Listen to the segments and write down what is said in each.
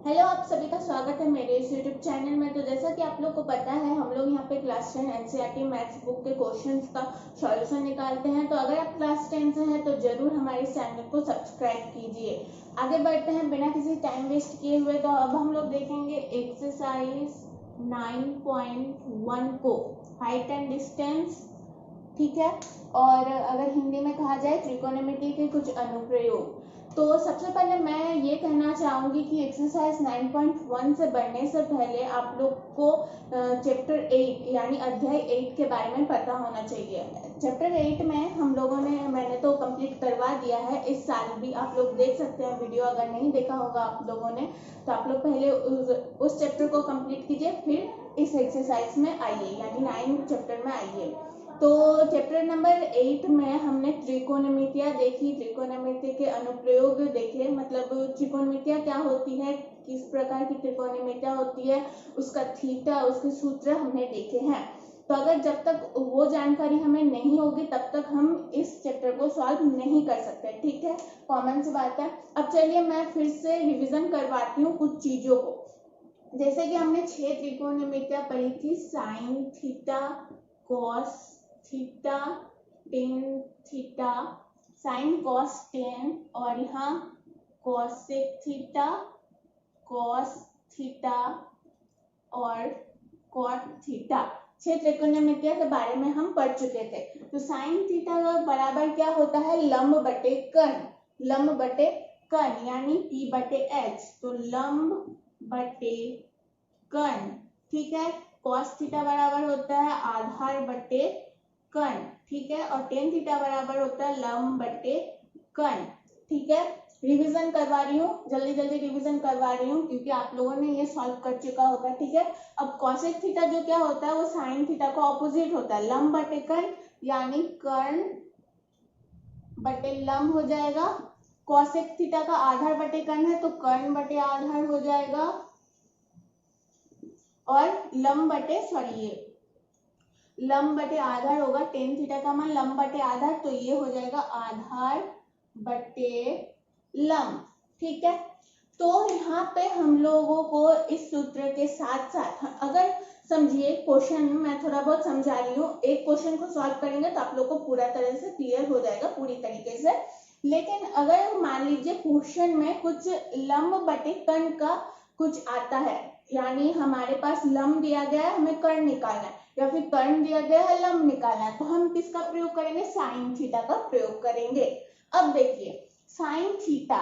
Hello, आप सभी का स्वागत है मेरे इस यूट्यूब चैनल में। तो जैसा कि आप लोग को पता है, हम लोग यहाँ पे क्लास 10 एनसीईआरटी मैथ्स बुक के क्वेश्चंस का सॉल्यूशन निकालते हैं। तो अगर आप क्लास 10 से हैं तो जरूर हमारे इस चैनल को सब्सक्राइब कीजिए। आगे बढ़ते हैं बिना किसी टाइम वेस्ट किए हुए। तो अब हम लोग देखेंगे एक्सरसाइज 9.1 को, हाइट एंड डिस्टेंस, ठीक है। और अगर हिंदी में कहा जाए त्रिकोणमिति के कुछ अनुप्रयोग। तो सबसे पहले मैं ये कहना चाहूंगी कि एक्सरसाइज 9.1 से बढ़ने से पहले आप लोग को चैप्टर 8 यानी अध्याय 8 के बारे में पता होना चाहिए। चैप्टर 8 में हम लोगों ने मैंने तो कंप्लीट करवा दिया है इस साल भी। आप लोग देख सकते हैं वीडियो, अगर नहीं देखा होगा आप लोगों ने तो आप लोग पहले उस चैप्टर को कंप्लीट कीजिए, फिर इस एक्सरसाइज में आइए यानी 9 चैप्टर में आइए। तो चैप्टर नंबर 8 में हमने त्रिकोणमितियाँ देखी, त्रिकोणमिति के अनुप्रयोग देखे, मतलब त्रिकोणमितियाँ क्या होती है, किस प्रकार की त्रिकोणमितियाँ होती है, उसका थीटा, उसके सूत्र हमने देखे हैं। तो अगर जब तक वो जानकारी हमें नहीं होगी तब तक हम इस चैप्टर को सॉल्व नहीं कर सकते, ठीक है। कॉमन सी बात है। अब चलिए मैं फिर से रिविजन करवाती हूँ कुछ चीजों को। जैसे कि हमने 6 त्रिकोणमितियाँ पढ़ी थी, sine theta, cos theta, tan theta, sine cos tan, और यहाँ कॉसेक थीटा, कॉस थीटा और कॉट थीटा। 6 त्रिकोणमितियों के बारे में हम पढ़ चुके थे। तो साइन थीटा का बराबर क्या होता है, लंब बटे कर्ण, लंब बटे कर्ण यानी P बटे H। तो लंब बटे कर्ण, ठीक है। कॉस थीटा बराबर होता है आधार बटे कर्ण, ठीक है। और टेन थीटा बराबर होता है लंब बटे कर्ण, ठीक है। रिवीजन करवा रही हूँ, जल्दी जल्दी रिवीजन करवा रही हूँ क्योंकि आप लोगों ने ये सॉल्व कर चुका होगा, ठीक है। अब कॉसेक थीटा जो क्या होता है, वो साइन थीटा का ऑपोजिट होता है, लंब बटे कर्ण यानी कर्ण बटे लंब हो जाएगा। कॉसेक थीटा का आधार बटे कर्ण है तो कर्ण बटे आधार हो जाएगा, और लंब बटे लंब बटे आधार होगा, टेन थीटा का मान लंब बटे आधार, तो ये हो जाएगा आधार बटे लंब, ठीक है। तो यहाँ पे हम लोगों को इस सूत्र के साथ साथ अगर समझिए क्वेश्चन मैं थोड़ा बहुत समझा रही हूँ, एक क्वेश्चन को सॉल्व करेंगे तो आप लोग को पूरा तरह से क्लियर हो जाएगा पूरी तरीके से। लेकिन अगर मान लीजिए क्वेश्चन में कुछ लंब बटे कर्ण का कुछ आता है, यानी हमारे पास लंब दिया गया है, हमें कर्ण निकालना है, या फिर कर्ण दिया गया है लंब निकालना है, तो हम किसका प्रयोग करेंगे, साइन थीटा का प्रयोग करेंगे। अब देखिए साइन थीटा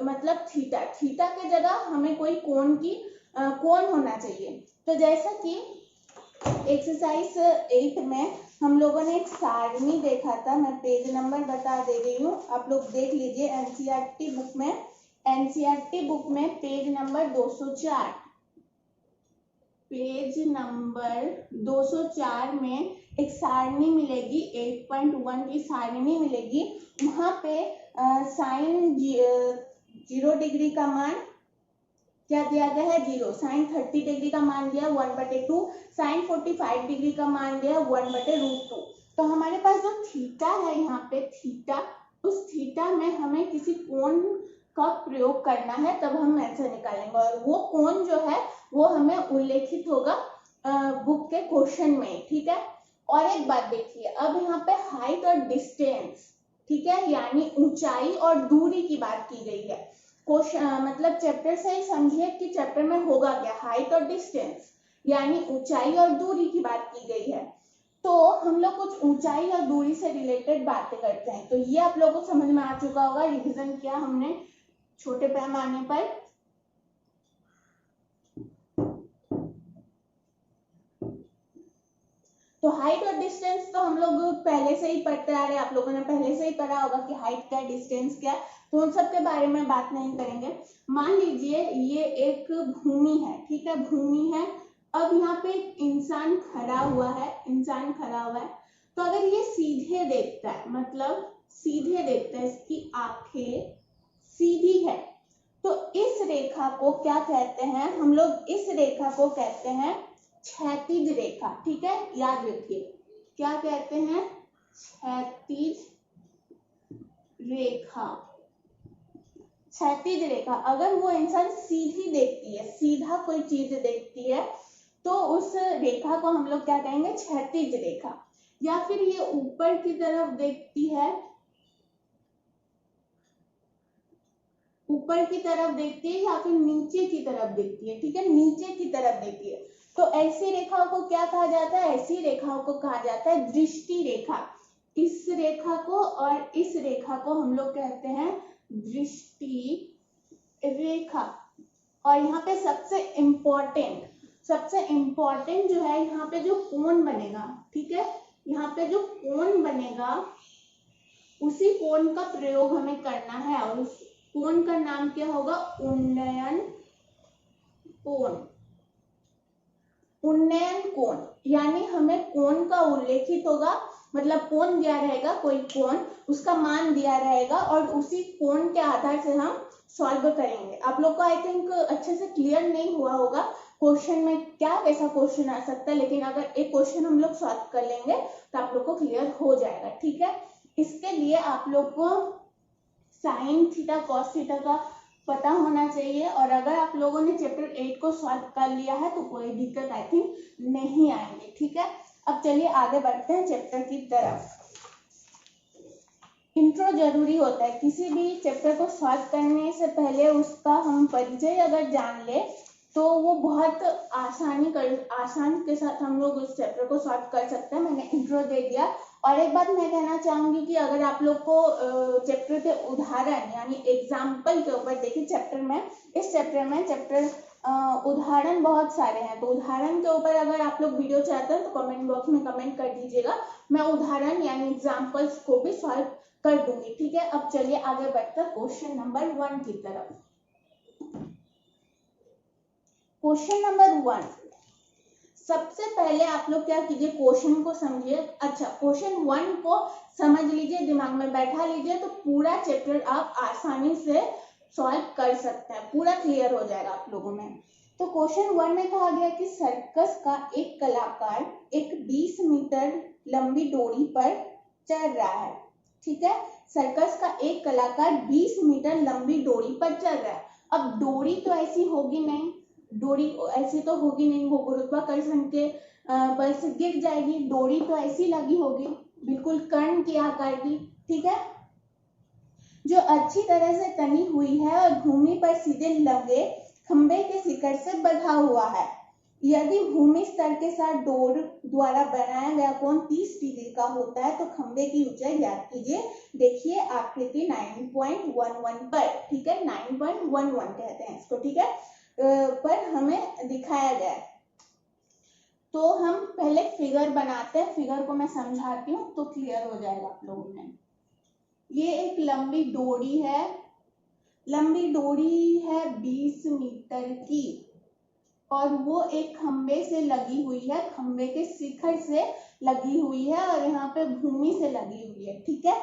मतलब थीटा, थीटा के जगह हमें कोई कोण होना चाहिए। तो जैसा कि एक्सरसाइज 8 में हम लोगों ने एक सारणी देखा था, मैं पेज नंबर बता दे रही हूँ, आप लोग देख लीजिए। एनसीईआरटी बुक में पेज नंबर 204, पेज नंबर 204 में एक सारणी मिलेगी, 8.1 की सारणी मिलेगी। वहां पे साइन 0 डिग्री का मान क्या दिया गया है, 0। साइन 30 डिग्री का मान दिया 1/2, साइन 45 डिग्री का मान दिया 1/√2। तो हमारे पास जो थीटा है यहाँ पे थीटा, उस थीटा में हमें किसी कोण का प्रयोग करना है, तब हम आंसर निकालेंगे। और वो कोण जो है वो हमें उल्लेखित होगा बुक के क्वेश्चन में, ठीक है। और एक बात देखिए, अब यहाँ पे हाइट और डिस्टेंस, ठीक है, यानी ऊंचाई और दूरी की बात की गई है। क्वेश्चन मतलब चैप्टर से ही समझिए कि चैप्टर में होगा क्या, हाइट और डिस्टेंस यानी ऊंचाई और दूरी की बात की गई है। तो हम लोग कुछ ऊंचाई और दूरी से रिलेटेड बातें करते हैं। तो ये आप लोगों को समझ में आ चुका होगा, रिवीजन किया हमने छोटे पैमाने पर। तो हाइट और डिस्टेंस तो हम लोग पहले से ही पढ़ते आ रहे हैं, आप लोगों ने पहले से ही पढ़ा होगा कि हाइट क्या डिस्टेंस क्या, तो उन सब के बारे में बात नहीं करेंगे। मान लीजिए ये एक भूमि है, ठीक है, भूमि है। अब यहाँ पे एक इंसान खड़ा हुआ है, तो अगर ये सीधे देखता है, मतलब सीधे देखता है, इसकी आंखें सीधी है, तो इस रेखा को क्या कहते हैं, हम लोग इस रेखा को कहते हैं क्षैतिज रेखा, ठीक है। याद रखिए क्या कहते हैं, क्षैतिज रेखा, क्षैतिज रेखा, अगर वो इंसान सीधी देखती है, सीधा कोई चीज देखती है, तो उस रेखा को हम लोग क्या कहेंगे, क्षैतिज रेखा। या फिर ये ऊपर की तरफ देखती है, ऊपर की तरफ देखती है या फिर नीचे की तरफ देखती है, ठीक है, नीचे की तरफ देखती है, तो ऐसी रेखाओं को क्या कहा जाता है, ऐसी रेखाओं को कहा जाता है दृष्टि रेखा। इस रेखा को और इस रेखा को हम लोग कहते हैं दृष्टि रेखा। और यहाँ पे सबसे इम्पोर्टेंट जो है, यहाँ पे जो कोण बनेगा, ठीक है, यहाँ पे जो कोण बनेगा उसी कोण का प्रयोग हमें करना है, और उस कोण का नाम क्या होगा, उन्नयन कोण। उन्नयन कोण यानी हमें कोण का उल्लेखित होगा, मतलब कोण दिया रहेगा, कोई कोण, उसका मान दिया रहेगा, और उसी कोण के आधार से हम सॉल्व करेंगे। आप लोग को आई थिंक अच्छे से क्लियर नहीं हुआ होगा क्वेश्चन में क्या वैसा क्वेश्चन आ सकता है, लेकिन अगर एक क्वेश्चन हम लोग सॉल्व कर लेंगे तो आप लोग को क्लियर हो जाएगा, ठीक है। इसके लिए आप लोग को साइन थीटा कॉस थीटा का पता होना चाहिए, और अगर आप लोगों ने चैप्टर 8 को सॉल्व कर लिया है तो कोई दिक्कत आई थिंक नहीं आएंगे, ठीक है। अब चलिए आगे बढ़ते हैं चैप्टर की तरफ। इंट्रो जरूरी होता है, किसी भी चैप्टर को सॉल्व करने से पहले उसका हम परिचय अगर जान ले तो वो बहुत आसान के साथ हम लोग उस चैप्टर को सॉल्व कर सकते हैं। मैंने इंट्रो दे दिया। और एक बात मैं कहना चाहूंगी कि अगर आप लोग को चैप्टर के उदाहरण यानी एग्जाम्पल के ऊपर, देखिए इस चैप्टर में उदाहरण बहुत सारे हैं, तो उदाहरण के ऊपर अगर आप लोग वीडियो चाहते हैं तो कमेंट बॉक्स में कमेंट कर दीजिएगा, मैं उदाहरण यानी एग्जाम्पल्स को भी सॉल्व कर दूंगी, ठीक है। अब चलिए आगे बढ़कर क्वेश्चन नंबर 1 की तरफ। क्वेश्चन नंबर 1, सबसे पहले आप लोग क्या कीजिए, क्वेश्चन को समझिए। अच्छा, क्वेश्चन 1 को समझ लीजिए, दिमाग में बैठा लीजिए, तो पूरा चैप्टर आप आसानी से सॉल्व कर सकते हैं, पूरा क्लियर हो जाएगा आप लोगों में। तो क्वेश्चन 1 में कहा गया कि सर्कस का एक कलाकार एक 20 मीटर लंबी डोरी पर चढ़ रहा है, ठीक है। सर्कस का एक कलाकार 20 मीटर लंबी डोरी पर चढ़ रहा है। अब डोरी तो ऐसी होगी नहीं, वो गुरुत्वाकर्षण के बल से गिर जाएगी। डोरी तो ऐसी लगी होगी, बिल्कुल कर्ण के आकार की, ठीक है, जो अच्छी तरह से तनी हुई है और भूमि पर सीधे लगे खंबे के शिखर से बंधा हुआ है। यदि भूमि स्तर के साथ डोर द्वारा बनाया गया कोण 30 डिग्री का होता है तो खंबे की ऊंचाई ज्ञात कीजिए। देखिए आकृति 9.11 पर, ठीक है, 9.11 कहते हैं इसको, ठीक है, पर हमें दिखाया गया है। तो हम पहले फिगर बनाते हैं, फिगर को मैं समझाती हूँ तो क्लियर हो जाएगा आप लोगों में। ये एक लंबी डोरी है 20 मीटर की, और वो एक खंबे से लगी हुई है, खंबे के शिखर से लगी हुई है, और यहाँ पे भूमि से लगी हुई है, ठीक है।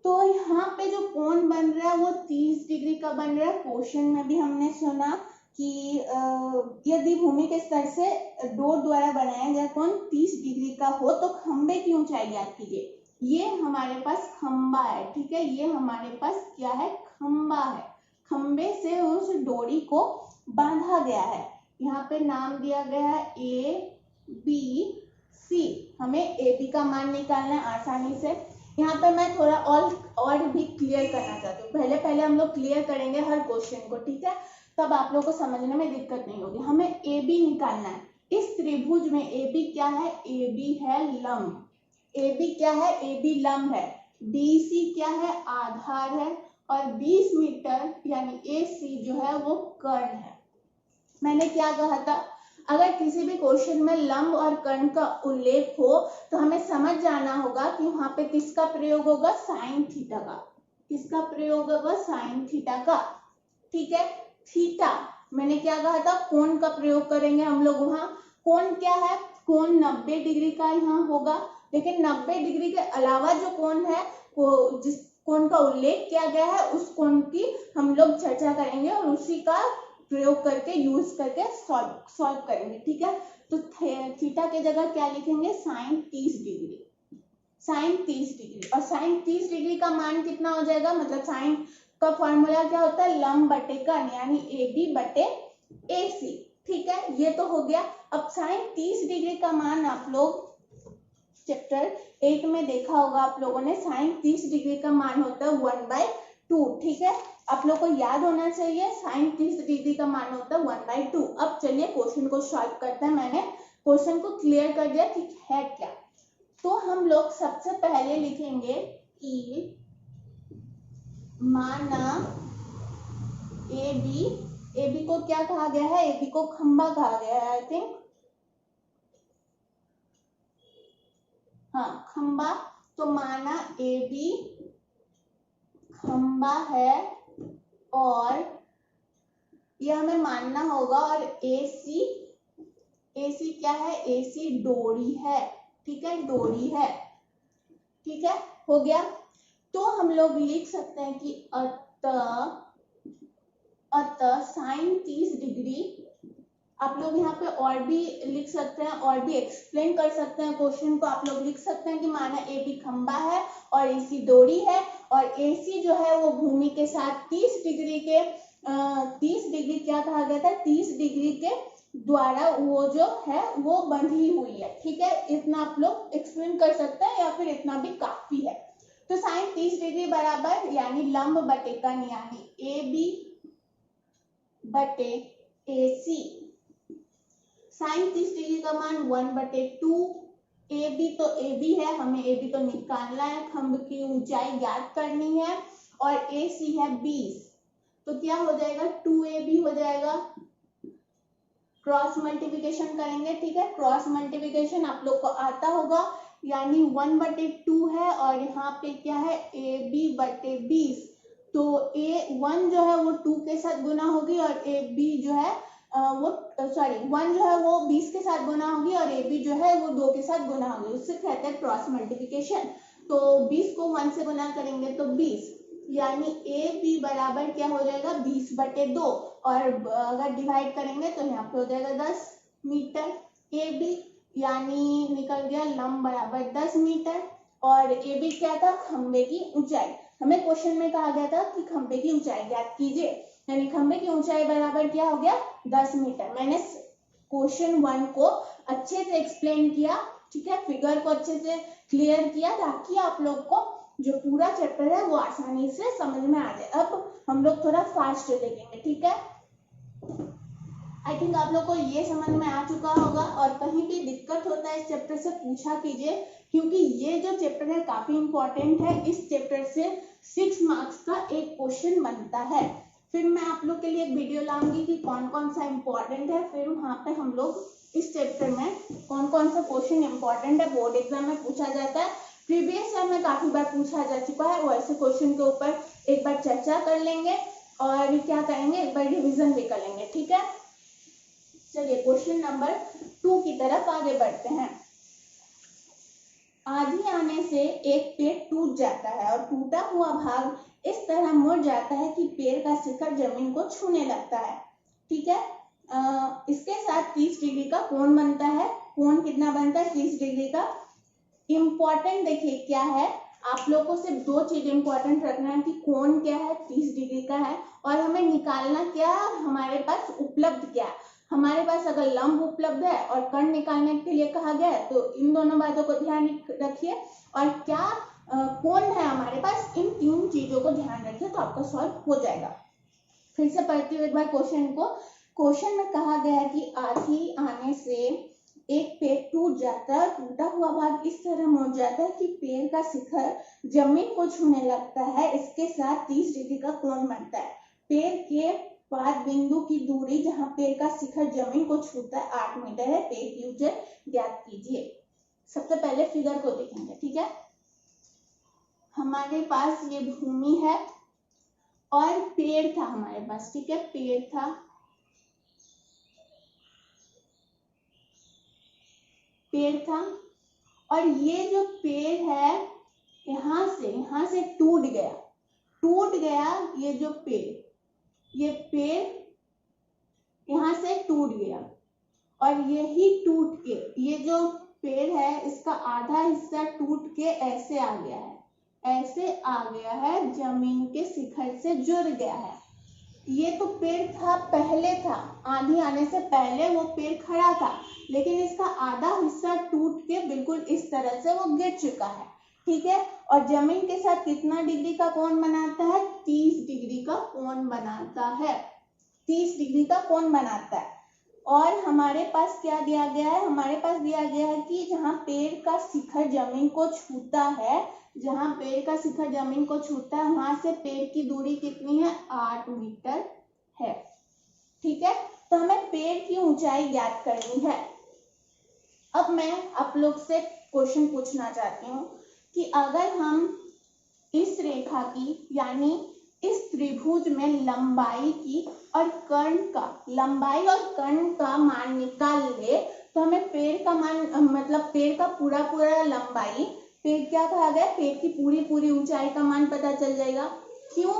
तो यहाँ पे जो कोण बन रहा है वो 30 डिग्री का बन रहा है। क्वेश्चन में भी हमने सुना कि यदि भूमि के स्तर से डोर द्वारा बनाया गया कोण 30 डिग्री का हो तो खंबे की ऊंचाई ज्ञात कीजिए। ये हमारे पास खंबा है, ठीक है, ये हमारे पास क्या है, खंबा है। खंबे से उस डोरी को बांधा गया है। यहाँ पे नाम दिया गया है ABC। हमें AB का मान निकालना है आसानी से। यहाँ पे मैं थोड़ा और भी क्लियर करना चाहती हूँ। पहले हम लोग क्लियर करेंगे हर क्वेश्चन को, ठीक है, तब आप लोगों को समझने में दिक्कत नहीं होगी। हमें AB निकालना है। इस त्रिभुज में AB क्या है, AB है लंब। AB क्या है, AB लंब है। BC क्या है, आधार है, और 20 मीटर यानी AC जो है वो कर्ण है। मैंने क्या कहा था, अगर किसी भी क्वेश्चन में लंब और कर्ण का उल्लेख हो तो हमें समझ जाना होगा कि वहां पे किसका प्रयोग होगा, साइन थीटा का। किसका प्रयोग होगा, साइन थीटा का, ठीक है। थीटा मैंने क्या कहा था, कोण का प्रयोग करेंगे हम लोग वहां। कोण क्या है, कोण 90 डिग्री का यहाँ होगा, लेकिन 90 डिग्री के अलावा जो कोण है वो जिस कोण का उल्लेख किया गया है उस कोण की हम लोग चर्चा करेंगे और उसी का प्रयोग करके यूज करके सॉल्व करेंगे, ठीक है। तो थीटा के जगह क्या लिखेंगे, साइन 30 डिग्री। साइन 30 डिग्री, और साइन 30 डिग्री का मान कितना हो जाएगा, मतलब साइन का फॉर्मूला क्या होता है, लंब बटे कर्ण, यानी AB बटे AC। ठीक है, ये तो हो गया। अब साइन 30 डिग्री का मान आप लोग चैप्टर 8 में देखा होगा आप लोगों ने, साइन 30 डिग्री का मान होता है 1/2। ठीक है, आप लोग को याद होना चाहिए साइन 30 डिग्री का मान होता है 1/2। अब चलिए क्वेश्चन को सॉल्व करते हैं। मैंने क्वेश्चन को क्लियर कर दिया कि है क्या। तो हम लोग सबसे पहले लिखेंगे कि माना AB को क्या कहा गया है, AB को खंबा कहा गया है, आई थिंक, हाँ खंबा। तो माना AB खंबा है और यह हमें मानना होगा, और AC क्या है, AC डोरी है। ठीक है, डोरी है। ठीक है, हो गया। तो हम लोग लिख सकते हैं कि अतः साइन 30 डिग्री, आप लोग यहाँ पे और भी लिख सकते हैं और भी एक्सप्लेन कर सकते हैं क्वेश्चन को। आप लोग लिख सकते हैं कि माना AB खंबा है और AC डोरी है, और AC जो है वो भूमि के साथ 30 डिग्री क्या कहा गया था, 30 डिग्री के द्वारा वो जो है वो बंधी हुई है। ठीक है, इतना आप लोग एक्सप्लेन कर सकते हैं, या फिर इतना भी काफी है। तो साइन 30 डिग्री बराबर यानी लंब बटे कर्ण, यानी AB बटे AC। साइन 30 डिग्री का मान 1/2। AB तो AB है, हमें AB तो निकालना है, खंभ की ऊंचाई ज्ञात करनी है, और AC है 20। तो क्या हो जाएगा, 2AB हो जाएगा। क्रॉस मल्टीप्लिकेशन करेंगे। ठीक है, क्रॉस मल्टीप्लिकेशन आप लोग को आता होगा, यानी 1/2 है, और यहाँ पे क्या है, AB बटे 20। तो A1 जो है वो 2 के साथ गुना होगी, और AB जो है वो 1 जो है वो 20 के साथ गुना होगी, और AB जो है वो 2 के साथ गुना होगी। उससे कहते हैं क्रॉस मल्टीप्लिकेशन। तो 20 को 1 से गुना करेंगे तो 20, यानी AB बराबर क्या हो जाएगा, 20/2, और अगर डिवाइड करेंगे तो यहाँ पे हो जाएगा 10 मीटर। AB यानी निकल गया लंब बराबर 10 मीटर, और AB क्या था, खंबे की ऊंचाई। हमें क्वेश्चन में कहा गया था कि खंबे की ऊंचाई ज्ञात कीजिए, यानी खंबे की ऊंचाई बराबर क्या हो गया, 10 मीटर। मैंने क्वेश्चन 1 को अच्छे से एक्सप्लेन किया। ठीक है, फिगर को अच्छे से क्लियर किया, ताकि आप लोग को जो पूरा चैप्टर है वो आसानी से समझ में आ जाए। अब हम लोग थोड़ा फास्ट देखेंगे। ठीक है, आई थिंक आप लोग को ये समझ में आ चुका होगा, और कहीं भी दिक्कत होता है इस चैप्टर से पूछा कीजिए, क्योंकि ये जो चैप्टर है काफी इंपॉर्टेंट है। इस चैप्टर से 6 मार्क्स का एक क्वेश्चन बनता है। फिर मैं आप लोग के लिए एक वीडियो लाऊंगी कि कौन कौन सा इंपॉर्टेंट है, फिर वहां पे हम लोग इस चैप्टर में कौन कौन सा क्वेश्चन इंपॉर्टेंट है बोर्ड एग्जाम में पूछा जाता है, प्रीवियस ईयर में काफी बार पूछा जा चुका है, वो ऐसे क्वेश्चन के ऊपर एक बार चर्चा कर लेंगे, और क्या करेंगे, एक बार रिविजन भी कर लेंगे। ठीक है, चलिए क्वेश्चन नंबर 2 की तरफ आगे बढ़ते हैं। आंधी आने से एक पेड़ टूट जाता है, और टूटा हुआ भाग इस तरह मुड़ जाता है कि पेड़ का शिखर जमीन को छूने लगता है। ठीक है, इसके साथ 30 डिग्री का कोण बनता है। कोण कितना बनता है, 30 डिग्री का। इंपॉर्टेंट देखिए क्या है, आप लोगों को सिर्फ 2 चीज इंपॉर्टेंट रखना है कि कोण क्या है, 30 डिग्री का है, और हमें निकालना क्या, हमारे पास उपलब्ध क्या है। हमारे पास अगर लंब उपलब्ध है और कर्ण निकालने के लिए कहा गया है, तो इन दोनों बातों को ध्यान रखिए, और क्या कोण है हमारे पास, इन 3 चीजों को ध्यान रखिए, तो आपका सॉल्व हो जाएगा। फिर से पढ़ती हूँ एक बार क्वेश्चन को। क्वेश्चन में कहा गया है कि आंधी आने से एक पेड़ टूट जाता है, टूटा हुआ भाग इस तरह मुड़ जाता है कि पेड़ का शिखर जमीन को छूने लगता है। इसके साथ 30 डिग्री का कोण बनता है। पेड़ के पाद बिंदु की दूरी जहां पेड़ का शिखर जमीन को छूता है 8 मीटर है। पेड़ की ऊंचाई ज्ञात कीजिए। सबसे पहले फिगर को देखेंगे। ठीक है, हमारे पास ये भूमि है और पेड़ था हमारे पास। ठीक है, पेड़ था, और ये जो पेड़ है यहां से टूट गया। ये जो ये पेड़ यहां से टूट गया, और यही टूट के, ये जो पेड़ है इसका आधा हिस्सा टूट के ऐसे आ गया है। ऐसे आ गया है, जमीन के शिखर से जुड़ गया है। ये तो पेड़ था, पहले था, आंधी आने से पहले वो पेड़ खड़ा था, लेकिन इसका आधा हिस्सा टूट के बिल्कुल इस तरह से वो गिर चुका है, ठीक है। और जमीन के साथ कितना डिग्री का कोण बनाता है? 30 डिग्री का कोण बनाता है, 30 डिग्री का कोण बनाता है। और हमारे पास क्या दिया गया है? हमारे पास दिया गया है कि जहाँ पेड़ का शिखर जमीन को छूता है, जहाँ पेड़ का शिखर जमीन को छूता है, वहां से पेड़ की दूरी कितनी है? 8 मीटर है, ठीक है। तो हमें पेड़ की ऊंचाई ज्ञात करनी है। अब मैं आप लोग से क्वेश्चन पूछना चाहती हूँ कि अगर हम इस रेखा की यानी इस त्रिभुज में लंबाई की और कर्ण का, लंबाई और कर्ण का मान निकाल ले, तो हमें पेड़ का मान, मतलब पेड़ का पूरा लंबाई, पेड़ क्या कहा गया? पेड़ की पूरी ऊंचाई का मान पता चल जाएगा। क्यों?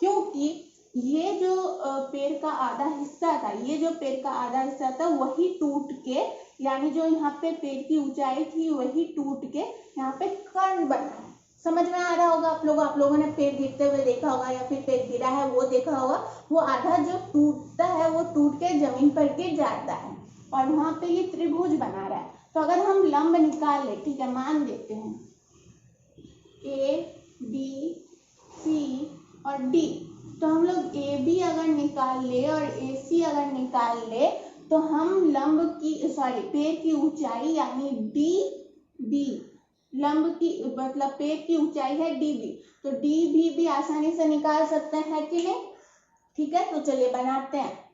क्योंकि ये जो पेड़ का आधा हिस्सा था, ये जो पेड़ का आधा हिस्सा था वही टूट के, यानी जो यहाँ पे पेड़ की ऊंचाई थी वही टूट के यहाँ पे कर्ण बना है। समझ में आ रहा होगा आप लोगों ने पेड़ गिरते हुए देखा होगा, या फिर पेड़ गिरा है वो देखा होगा। वो आधा जो टूटता है वो टूट के जमीन पर गिर जाता है और वहां पे ये त्रिभुज बना रहा है। तो अगर हम लंब निकाल ले, ठीक है, मान देते हैं ए बी सी और डी, तो हम लोग ए बी अगर निकाल ले और ए सी अगर निकाल ले, तो हम लंब की पेड़ की ऊंचाई यानी डी बी, लंब की मतलब पेड़ की ऊंचाई है डी बी, तो डी भी आसानी से निकाल सकते हैं कि नहीं? ठीक है, तो चलिए बनाते हैं।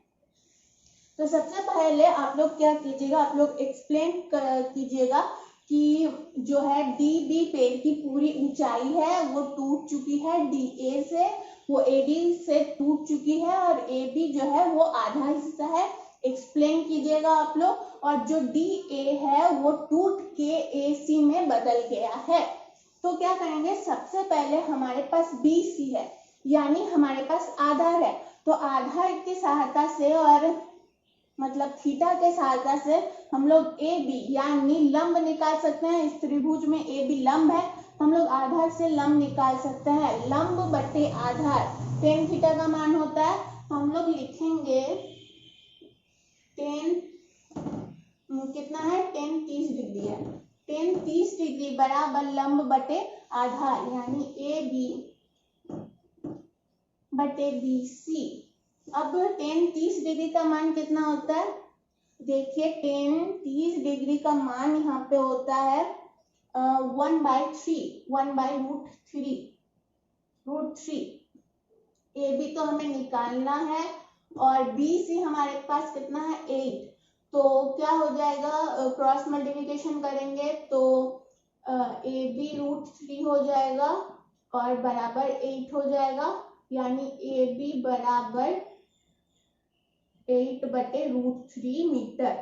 तो सबसे पहले आप लोग क्या कीजिएगा, आप लोग एक्सप्लेन कीजिएगा कि जो है डी बी पेड़ की पूरी ऊंचाई है वो टूट चुकी है डी ए से, वो ए डी से टूट चुकी है, और ए बी जो है वो आधा हिस्सा है। एक्सप्लेन कीजिएगा आप लोग। और जो डी ए है वो टूट के ए सी में बदल गया है। तो क्या करेंगे, सबसे पहले हमारे पास बी सी है, यानी हमारे पास आधार है, तो आधार की सहायता से और मतलब थीटा के सहायता से हम लोग ए बी यानी लंब निकाल सकते हैं। इस त्रिभुज में ए बी लंब है, हम लोग आधार से लंब निकाल सकते हैं। लंब बटे आधार टेन थीटा का मान होता है, हम लोग लिखेंगे टेन कितना है, टेन 30 डिग्री है, टेन 30 डिग्री बराबर लंब बटे आधार यानी ए बी बटे बी सी। अब टेन 30 डिग्री का मान कितना होता है? देखिए टेन 30 डिग्री का मान यहाँ पे होता है 1/3, 1/√3, √3। ए बी तो हमें निकालना है और बी सी हमारे पास कितना है 8, तो क्या हो जाएगा, क्रॉस मल्टीप्लिकेशन करेंगे तो ए बी √3 हो जाएगा और बराबर 8 हो जाएगा, यानी ए बी बराबर 8/√3 मीटर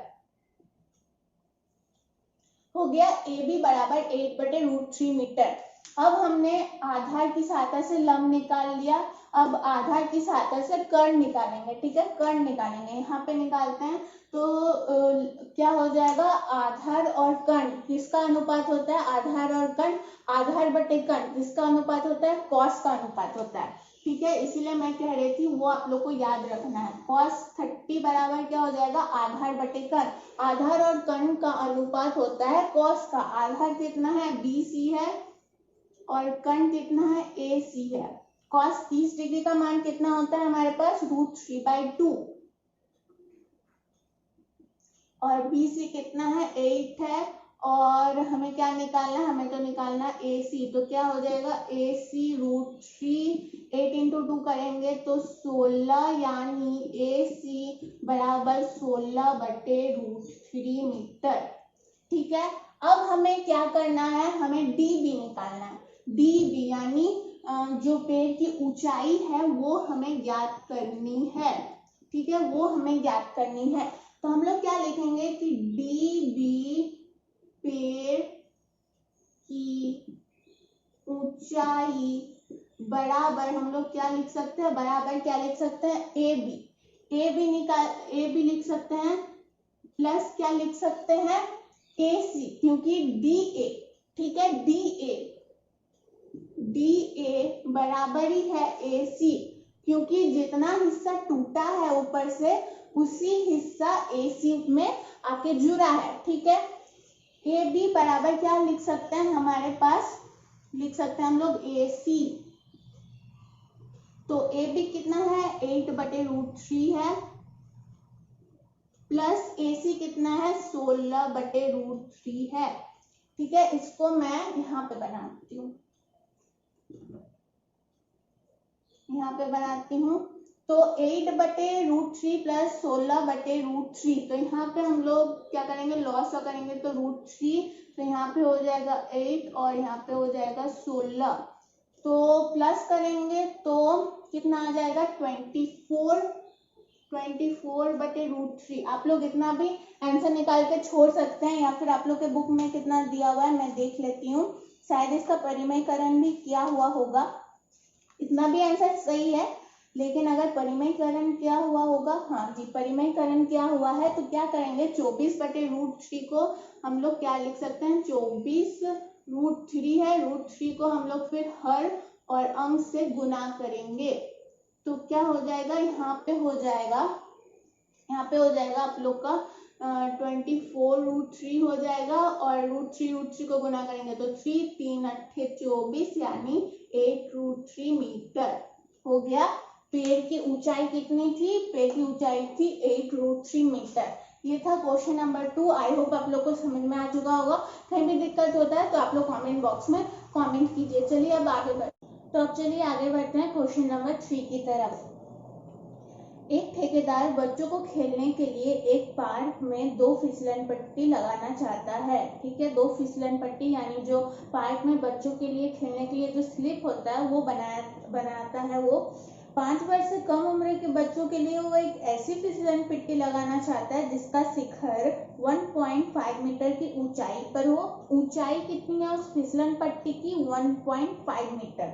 हो गया। ए बी बराबर 8/√3 मीटर। अब हमने आधार की सहायता से लंब निकाल लिया, अब आधार की सहायता से कर्ण निकालेंगे, ठीक है, कर्ण निकालेंगे। यहाँ पे निकालते हैं तो क्या हो जाएगा, आधार और कर्ण किसका अनुपात होता है? आधार और कर्ण, आधार बटे कर्ण किसका अनुपात होता है? कॉस का अनुपात होता है, ठीक है। इसीलिए मैं कह रही थी वो आप लोग को याद रखना है। cos 30 बराबर क्या हो जाएगा, आधार बटे कर्ण, आधार और कर्ण का अनुपात होता है cos का। आधार कितना है, BC है, और कर्ण कितना है, AC है। cos 30 डिग्री का मान कितना होता है हमारे पास, √3/2, और BC कितना है, 8 है, और हमें क्या निकालना है, हमें तो निकालना है AC, तो क्या हो जाएगा, AC √3, 8 × 2 करेंगे तो 16, यानी AC बराबर 16/√3 मीटर, ठीक है। अब हमें क्या करना है, हमें DB निकालना है। DB यानी जो पेड़ की ऊंचाई है वो हमें ज्ञात करनी है, ठीक है, वो हमें ज्ञात करनी है। तो हम लोग क्या लिखेंगे कि DB पेड़ की ऊंचाई बराबर, हम लोग क्या लिख सकते हैं, बराबर क्या लिख सकते हैं, ए बी लिख सकते हैं, प्लस क्या लिख सकते हैं, AC, क्योंकि DA, ठीक है, DA डी ए बराबर ही है ए सी, क्योंकि जितना हिस्सा टूटा है ऊपर से उसी हिस्सा ए सी में आके जुड़ा है, ठीक है। ए बी बराबर क्या लिख सकते हैं, हमारे पास लिख सकते हैं हम लोग ए सी। तो ए बी कितना है 8/√3 है, प्लस ए सी कितना है 16/√3 है, ठीक है। इसको मैं यहाँ पे बनाती हूँ, यहाँ पे बनाती हूँ। तो 8/√3 प्लस 16/√3, तो यहाँ पे हम लोग क्या करेंगे, लॉस करेंगे तो √3, तो यहाँ पे हो जाएगा 8 और यहाँ पे हो जाएगा 16, तो प्लस करेंगे तो कितना आ जाएगा 24/√3। आप लोग इतना भी आंसर निकाल के छोड़ सकते हैं, या फिर आप लोग के बुक में कितना दिया हुआ है मैं देख लेती हूँ, शायद इसका परिमयकरण भी किया हुआ होगा। इतना भी आंसर सही है, लेकिन अगर परिमयकरण क्या हुआ होगा, हाँ जी परिमयकरण क्या हुआ है, तो क्या करेंगे 24/√3 को हम लोग क्या लिख सकते हैं 24√3 है, √3 को हम लोग फिर हर और अंक से गुना करेंगे, तो क्या हो जाएगा यहाँ पे हो जाएगा आप लोग का 24√3 हो जाएगा, और √3 को गुना करेंगे तो 3 3 8 24, यानी 8√3 मीटर हो गया। पेड़ की ऊंचाई कितनी थी, पेड़ की ऊंचाई थी 8√3 मीटर। ये था क्वेश्चन नंबर 2। आई होप आप लोग को समझ में आ चुका होगा। कहीं भी दिक्कत होता है तो आप लोग कमेंट बॉक्स में कमेंट कीजिए। चलिए अब आगे बढ़ते हैं क्वेश्चन नंबर 3 की तरफ। एक ठेकेदार बच्चों को खेलने के लिए एक पार्क में 2 फिसलन पट्टी लगाना चाहता है, ठीक है। 2 फिसलन पट्टी यानी जो पार्क में बच्चों के लिए खेलने के लिए जो स्लिप होता है वो बनाता है वो। 5 वर्ष से कम उम्र के बच्चों के लिए वो एक ऐसी फिसलन पट्टी लगाना चाहता है जिसका शिखर 1.5 मीटर की ऊंचाई पर हो। ऊंचाई कितनी है उस फिसलन पट्टी की 1.5 मीटर,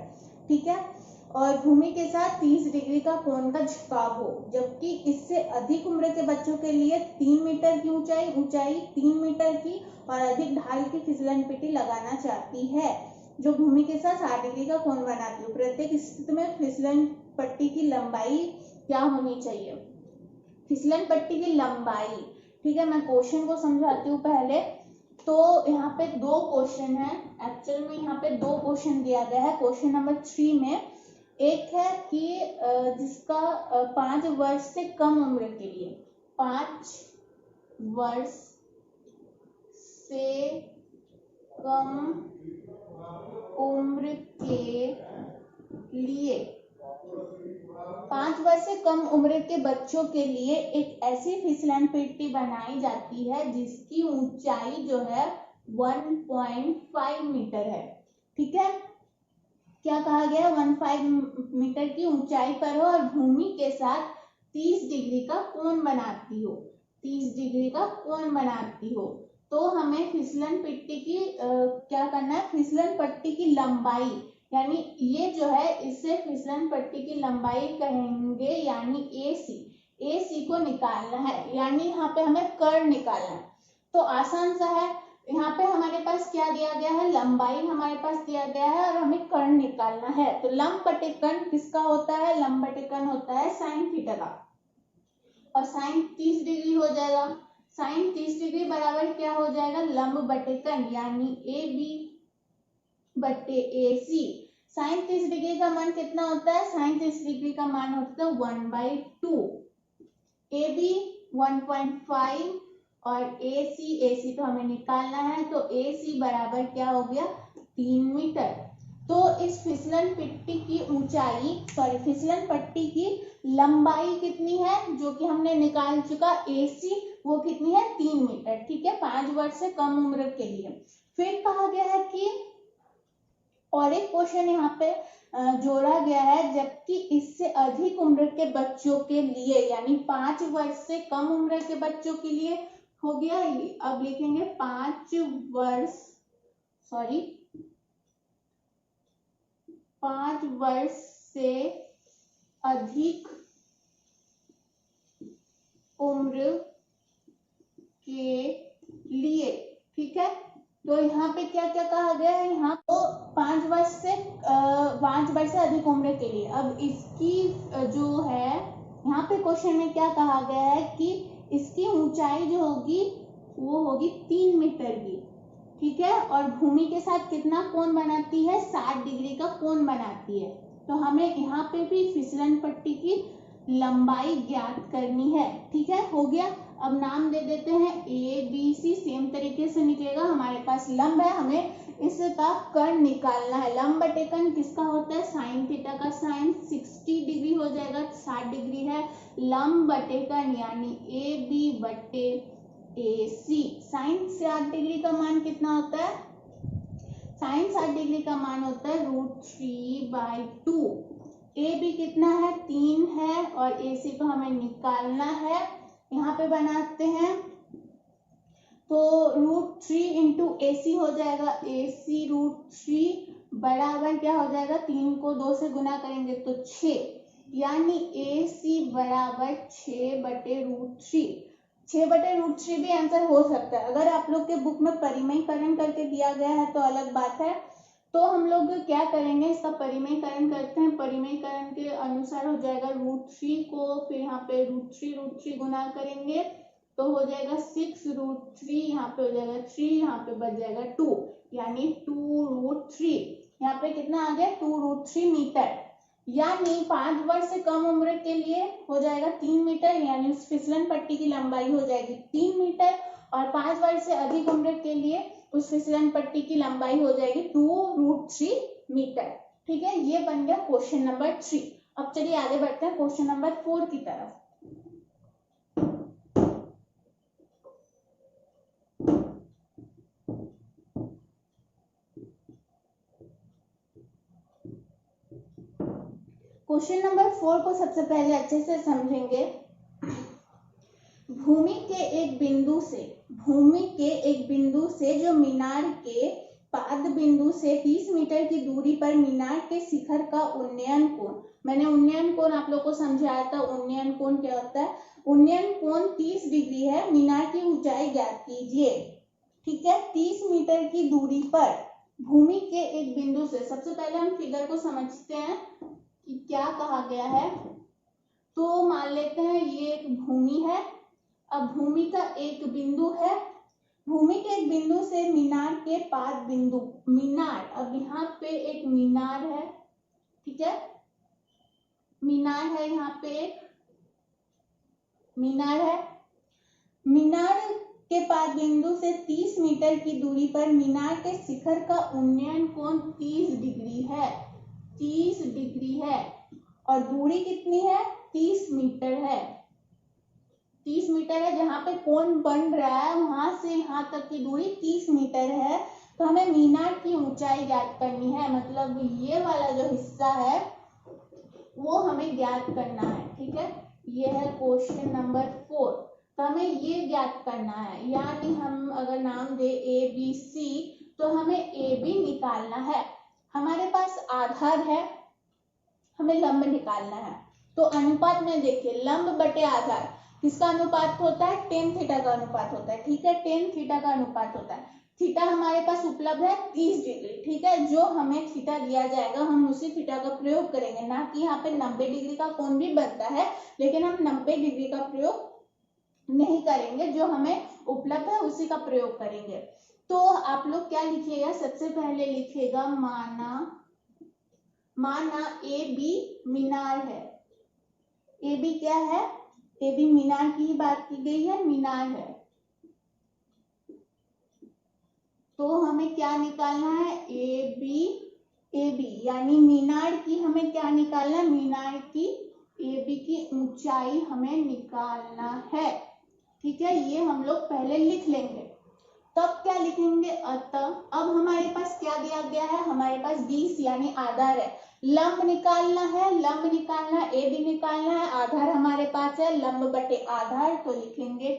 ठीक है, और भूमि के साथ 30 डिग्री का कोण का झुकाव हो, जबकि इससे अधिक उम्र के बच्चों के लिए 3 मीटर की ऊंचाई 3 मीटर की और अधिक ढाल की फिसलन पट्टी लगाना चाहती है जो भूमि के साथ 60 डिग्री का कोण बनाती है। प्रत्येक स्थिति में फिसलन पट्टी की लंबाई क्या होनी चाहिए, फिसलन पट्टी की लंबाई, ठीक है। मैं क्वेश्चन को समझाती हूँ पहले। तो यहाँ पे 2 क्वेश्चन है, एक्चुअल में यहाँ पे 2 क्वेश्चन दिया गया है क्वेश्चन नंबर 3 में। एक है कि जिसका 5 वर्ष से कम उम्र के लिए, 5 वर्ष से कम उम्र के लिए 5 वर्ष से कम उम्र के बच्चों के लिए एक ऐसी फिसलन पट्टी बनाई जाती है जिसकी ऊंचाई जो है 1.5 मीटर है, ठीक है। क्या कहा गया 1.5 मीटर की ऊंचाई पर हो और भूमि के साथ 30 डिग्री का कोण बनाती हो, 30 डिग्री का कोण बनाती हो। तो हमें फिसलन पट्टी की क्या करना है, फिसलन पट्टी की लंबाई, यानी ये जो है इससे फिसलन पट्टी की लंबाई कहेंगे, यानी AC को निकालना है, यानी यहाँ पे हमें कर्ण निकालना है। तो आसान सा है, यहाँ पे हमारे पास क्या दिया गया है, लंबाई हमारे पास दिया गया है और हमें कर्ण निकालना है। तो लंब बटे कर्ण किसका होता है, लंब बटे कर्ण होता है साइन थीटा का, और साइन 30 डिग्री हो जाएगा। साइन 30 डिग्री बराबर क्या हो जाएगा, लंब बटे कर्ण, यानी AB बटे AC। साइन 30 डिग्री का मान कितना होता है, साइन 30 डिग्री का मान होता है 1/2। AB 1.5 और AC तो हमें निकालना है, तो AC बराबर क्या हो गया 3 मीटर। तो इस फिसलन पट्टी की ऊंचाई, सॉरी फिसलन पट्टी की लंबाई कितनी है जो कि हमने निकाल चुका, AC वो कितनी है 3 मीटर, ठीक है, 5 वर्ष से कम उम्र के लिए। फिर कहा गया है कि और एक क्वेश्चन यहाँ पे जोड़ा गया है, जबकि इससे अधिक उम्र के बच्चों के लिए, यानी 5 वर्ष से कम उम्र के बच्चों के लिए हो गया। अब लिखेंगे 5 वर्ष से अधिक उम्र के लिए, ठीक है। तो यहाँ पे क्या क्या कहा गया है, यहाँ तो 5 वर्ष से अधिक उम्र के लिए। अब इसकी जो है यहाँ पे क्वेश्चन में क्या कहा गया है कि इसकी ऊंचाई जो होगी वो होगी 3 मीटर की, ठीक है, और भूमि के साथ कितना कोण बनाती है, 60 डिग्री का कोण बनाती है। तो हमें यहाँ पे भी फिसलन पट्टी की लंबाई ज्ञात करनी है, ठीक है, हो गया। अब नाम दे देते हैं ABC, सेम तरीके से निकलेगा। हमारे पास लंब है, हमें इसका कर्ण निकालना है। लंब बटे कर्ण किसका होता है, साइन थीटा का साइन 60 डिग्री हो जाएगा, 60 डिग्री है। लंब बटे कर्ण यानी AB बटे AC। साइन 60 डिग्री का मान कितना होता है, साइन 60 डिग्री का मान होता है √3/2। AB कितना है, 3 है, और AC को हमें निकालना है। यहाँ पे बनाते हैं तो √3 इंटू AC हो जाएगा, AC √3 बराबर क्या हो जाएगा, 3 को 2 से गुना करेंगे तो 6, यानी AC बराबर 6/√3। 6/√3 भी आंसर हो सकता है। अगर आप लोग के बुक में परिमेयकरण करके दिया गया है तो अलग बात है। तो हम लोग क्या करेंगे, इसका परिमेयकरण करते हैं। परिमेयकरण के अनुसार हो जाएगा √3 को फिर यहाँ पे √3 गुना करेंगे तो हो जाएगा 6√3, यहाँ पे हो जाएगा 3, यहाँ पे बच जाएगा 2, यानी 2√3। यहाँ पे कितना आ गया, 2√3 मीटर, यानी 5 वर्ष से कम उम्र के लिए हो जाएगा 3 मीटर, यानी उस फिसलन पट्टी की लंबाई हो जाएगी 3 मीटर, और 5 वर्ष से अधिक उम्र के लिए उस फिसलन पट्टी की लंबाई हो जाएगी 2√3 मीटर। ठीक है, ये बन गया क्वेश्चन नंबर 3। अब चलिए आगे बढ़ते हैं क्वेश्चन नंबर 4 की तरफ। क्वेश्चन नंबर 4 को सबसे पहले अच्छे से समझेंगे। भूमि के एक बिंदु से जो मीनार के पाद बिंदु से 30 मीटर की दूरी पर मीनार के शिखर का उन्नयन कोण, मैंने उन्नयन कोण आप लोग को समझाया था। उन्नयन कोण क्या होता है, उन्नयन कोण 30 डिग्री है। मीनार की ऊंचाई ज्ञात कीजिए। ठीक है, 30 मीटर की दूरी पर भूमि के एक बिंदु से, सबसे पहले हम फिगर को समझते हैं कि क्या कहा गया है। तो मान लेते हैं ये एक भूमि है। अब भूमि का एक बिंदु है, भूमि के एक बिंदु से मीनार के पाद बिंदु, मीनार, अब यहाँ पे एक मीनार है, ठीक है, मीनार है, यहाँ पे एक मीनार है। मीनार के पाद बिंदु से 30 मीटर की दूरी पर मीनार के शिखर का उन्नयन कोण 30 डिग्री है, 30 डिग्री है, और दूरी कितनी है, 30 मीटर है। 30 मीटर है, जहां पे कोण बन रहा है वहां से यहां तक की दूरी 30 मीटर है। तो हमें मीनार की ऊंचाई ज्ञात करनी है, मतलब ये वाला जो हिस्सा है वो हमें ज्ञात करना है। ठीक है, ये है क्वेश्चन नंबर 4। तो हमें ये ज्ञात करना है, यानी हम अगर नाम दे ABC तो हमें AB निकालना है। हमारे पास आधार है, हमें लंब निकालना है। तो अनुपात में देखिए, लंब बटे आधार किसका अनुपात होता है, tan थीटा का अनुपात होता है। ठीक है, tan थीटा का अनुपात होता है। थीटा हमारे पास उपलब्ध है 30 डिग्री। ठीक है, जो हमें थीटा दिया जाएगा हम उसी थीटा का प्रयोग करेंगे, ना कि यहाँ पे 90 डिग्री का कोण भी बनता है, लेकिन हम 90 डिग्री का प्रयोग नहीं करेंगे, जो हमें उपलब्ध है उसी का प्रयोग करेंगे। तो आप लोग क्या लिखिएगा, सबसे पहले लिखिएगा माना AB मीनार है। AB क्या है, AB मीनार की ही बात की गई है, मीनार है। तो हमें क्या निकालना है, AB यानी मीनार की हमें क्या निकालना है, मीनार की AB की ऊंचाई हमें निकालना है। ठीक है, ये हम लोग पहले लिख लेंगे। तब क्या लिखेंगे, अतः अब हमारे पास क्या दिया गया है, हमारे पास 20 यानी आधार है। लंब निकालना है, लंब निकालना है, AB निकालना है, आधार हमारे पास है, लंब बटे आधार। तो लिखेंगे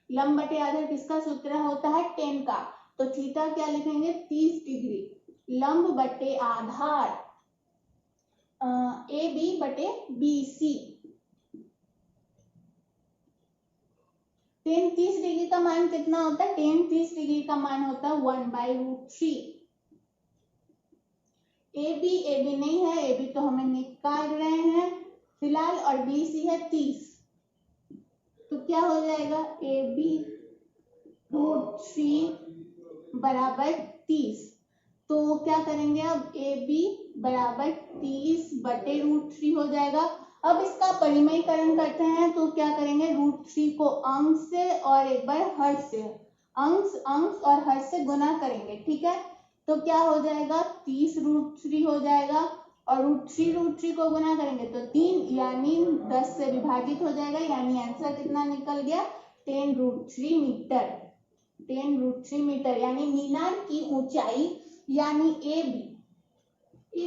लंब बटे आधार किसका सूत्र होता है, tan का। तो थीटा क्या लिखेंगे, 30 डिग्री, लंब बटे आधार AB बटे BC। tan 30 डिग्री का मान कितना होता है, tan 30 डिग्री का मान होता है 1/√3। ए बी नहीं है, ए बी तो हमें निकाल रहे हैं फिलहाल, और बी सी है 30, तो क्या हो जाएगा ए बी √3 बराबर 30। तो क्या करेंगे अब, ए बी बराबर 30/√3 हो जाएगा। अब इसका परिमयीकरण करते हैं, तो क्या करेंगे, √3 को अंश से और एक बार हर से, अंश और हर से गुना करेंगे, ठीक है। तो क्या हो जाएगा, 30√3 हो जाएगा, और √3 को गुना करेंगे तो 3, यानी 10 से विभाजित हो जाएगा, यानी आंसर कितना निकल गया, 10√3 मीटर। 10√3 मीटर यानी मीनार की ऊंचाई, यानी ए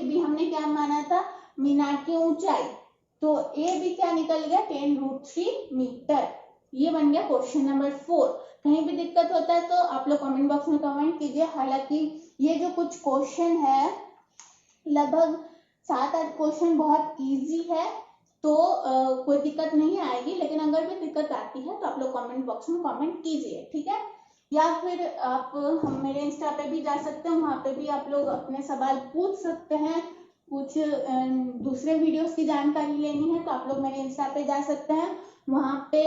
बी हमने क्या माना था, मीनार की ऊंचाई, तो ए बी क्या निकल गया, 10√3 मीटर। ये बन गया क्वेश्चन नंबर 4। कहीं भी दिक्कत होता है तो आप लोग कमेंट बॉक्स में कमेंट कीजिए। हालांकि ये जो कुछ क्वेश्चन है, लगभग 7-8 क्वेश्चन बहुत इजी है, तो कोई दिक्कत नहीं आएगी, लेकिन अगर भी दिक्कत आती है तो आप लोग कमेंट बॉक्स में कमेंट कीजिए, ठीक है। या फिर आप हम मेरे इंस्टा पे भी जा सकते हैं, वहाँ पे भी आप लोग अपने सवाल पूछ सकते हैं। कुछ दूसरे वीडियोस की जानकारी लेनी है तो आप लोग मेरे इंस्टा पे जा सकते हैं, वहाँ पे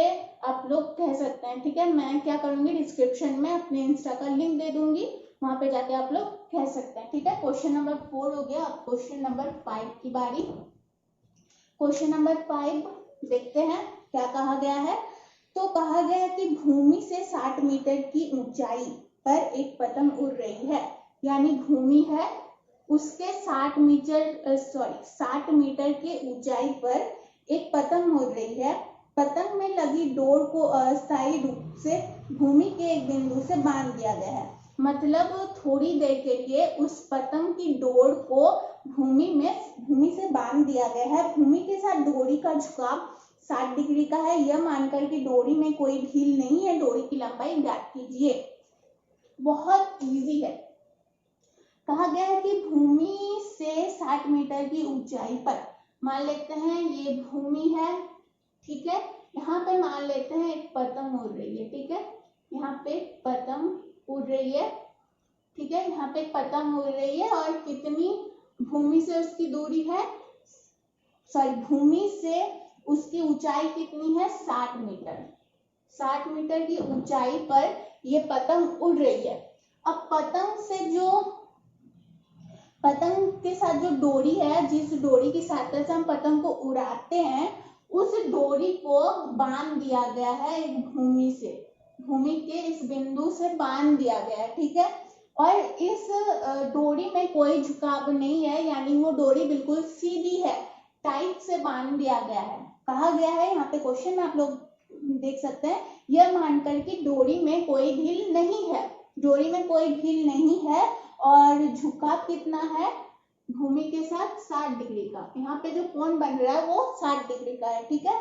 आप लोग कह सकते हैं, ठीक है। मैं क्या करूँगी, डिस्क्रिप्शन में अपने इंस्टा का लिंक दे दूंगी, वहाँ पे जाके आप लोग कह सकते हैं, ठीक है। क्वेश्चन नंबर 4 हो गया। अब क्वेश्चन नंबर 5 की बारी। क्वेश्चन नंबर 5 देखते हैं क्या कहा गया है। तो कहा गया है कि भूमि से 60 मीटर की ऊंचाई पर एक पतंग उड़ रही है, यानी भूमि है उसके 60 मीटर के ऊंचाई पर एक पतंग उड़ रही है। पतंग में लगी डोर को अस्थायी रूप से भूमि के एक बिंदु से बांध दिया गया है। मतलब थोड़ी देर के लिए उस पतंग की डोर को भूमि से बांध दिया गया है। भूमि के साथ डोरी का झुकाव 60 डिग्री का है, यह मानकर कि डोरी में कोई ढील नहीं है, डोरी की लंबाई ज्ञात कीजिए। बहुत इजी है। कहा गया है कि भूमि से 60 मीटर की ऊंचाई पर, मान लेते हैं ये भूमि है, ठीक है। यहाँ पे मान लेते हैं एक पतंग उड़ रही है, ठीक है। यहाँ पे पतंग उड़ रही है, ठीक है। यहाँ पे पतंग उड़ रही है, और कितनी भूमि से उसकी दूरी है, भूमि से उसकी ऊंचाई कितनी है, 60 मीटर। 60 मीटर की ऊंचाई पर ये पतंग उड़ रही है। अब पतंग के साथ जो डोरी है, जिस डोरी की सहायता से हम पतंग को उड़ाते हैं, उस डोरी को बांध दिया गया है एक भूमि के इस बिंदु से बांध दिया गया है, ठीक है। और इस डोरी में कोई झुकाव नहीं है, यानी वो डोरी बिल्कुल सीधी है, टाइट से बांध दिया गया है। कहा गया है यहाँ पे क्वेश्चन में आप लोग देख सकते हैं, यह मानकर कि डोरी में कोई ढील नहीं है, डोरी में कोई ढील नहीं है, और झुकाव कितना है भूमि के साथ 60 डिग्री का। यहाँ पे जो कोण बन रहा है वो 60 डिग्री का है, ठीक है।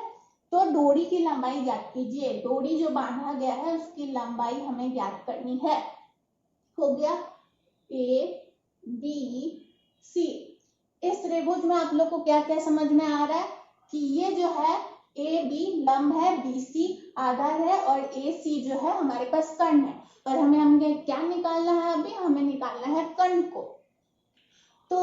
तो डोरी की लंबाई ज्ञात कीजिए। डोरी जो बांधा गया है उसकी लंबाई हमें ज्ञात करनी है। हो गया ए बी सी। इस त्रिभुज में आप लोग को क्या क्या समझ में आ रहा है कि ये जो है ए बी लंब है, बी सी आधार है, और ए सी जो है हमारे पास कर्ण है। और हमें क्या निकालना है, अभी हमें निकालना है कर्ण को। तो